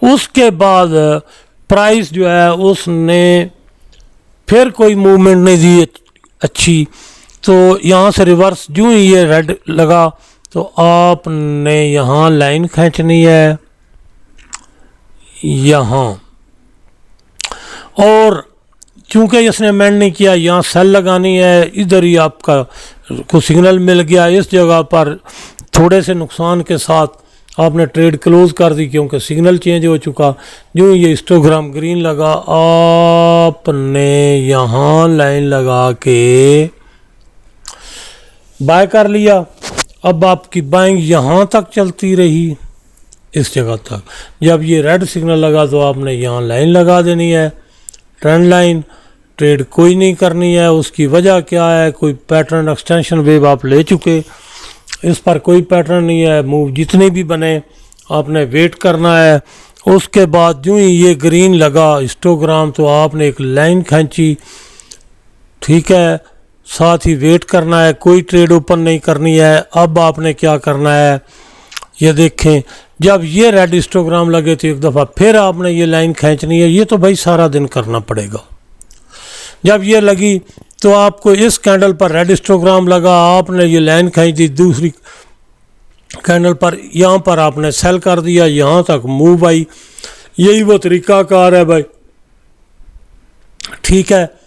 [SPEAKER 1] उसके बाद प्राइस जो है उसने फिर कोई मूवमेंट नहीं दी अच्छी, तो यहाँ से रिवर्स जो ही ये रेड लगा तो आपने यहाँ लाइन खींचनी है यहाँ, और क्योंकि इसने मेंट नहीं किया, यहाँ सेल लगानी है। इधर ही आपका को सिग्नल मिल गया, इस जगह पर थोड़े से नुकसान के साथ आपने ट्रेड क्लोज कर दी, क्योंकि सिग्नल चेंज हो चुका। जो ये हिस्टोग्राम ग्रीन लगा, आपने यहाँ लाइन लगा के बाय कर लिया। अब आपकी बाइंग यहाँ तक चलती रही, इस जगह तक। जब ये रेड सिग्नल लगा तो आपने यहाँ लाइन लगा देनी है, ट्रेंड लाइन। ट्रेड कोई नहीं करनी है, उसकी वजह क्या है, कोई पैटर्न एक्सटेंशन वेव आप ले चुके, इस पर कोई पैटर्न नहीं है। मूव जितने भी बने आपने वेट करना है। उसके बाद जो ही ये ग्रीन लगा हिस्टोग्राम तो आपने एक लाइन खींची, ठीक है, साथ ही वेट करना है, कोई ट्रेड ओपन नहीं करनी है। अब आपने क्या करना है, ये देखें, जब ये रेड हिस्टोग्राम लगे तो एक दफ़ा फिर आपने ये लाइन खींचनी है। ये तो भाई सारा दिन करना पड़ेगा। जब ये लगी तो आपको इस कैंडल पर रेड हिस्टोग्राम लगा, आपने ये लाइन खींच दी, दूसरी कैंडल पर यहाँ पर आपने सेल कर दिया, यहाँ तक मूव आई। यही वो तरीक़ाकार है भाई, ठीक है।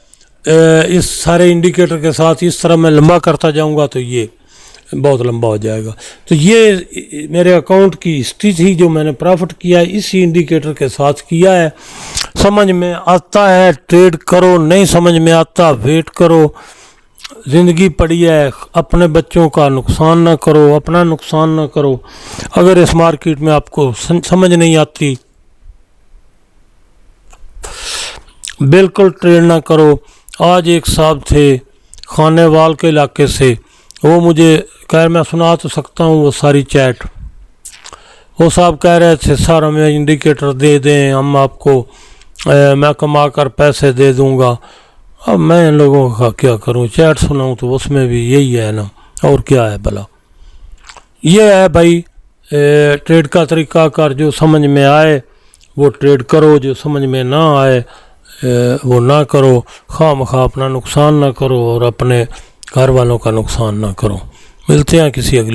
[SPEAKER 1] इस सारे इंडिकेटर के साथ इस तरह मैं लंबा करता जाऊंगा तो ये बहुत लंबा हो जाएगा। तो ये मेरे अकाउंट की हिस्ट्री थी जो मैंने प्रॉफिट किया है, इसी इंडिकेटर के साथ किया है। समझ में आता है ट्रेड करो, नहीं समझ में आता वेट करो। ज़िंदगी पड़ी है, अपने बच्चों का नुकसान ना करो, अपना नुकसान ना करो। अगर इस मार्केट में आपको समझ नहीं आती, बिल्कुल ट्रेड ना करो। आज एक साहब थे खानेवाल के इलाके से, वो मुझे खैर मैं सुना तो सकता हूँ वो सारी चैट। वो साहब कह रहे थे सर हमें इंडिकेटर दे दें, हम आपको मैं कमा कर पैसे दे दूँगा। अब मैं इन लोगों का क्या करूँ, चैट सुनाऊँ तो उसमें भी यही है ना, और क्या है भला। ये है भाई ट्रेड का तरीक़ाकार, जो समझ में आए वो ट्रेड करो, जो समझ में ना आए वो ना करो। खामखा अपना नुकसान ना करो और अपने घर वालों का नुकसान ना करो। मिलते हैं किसी अगले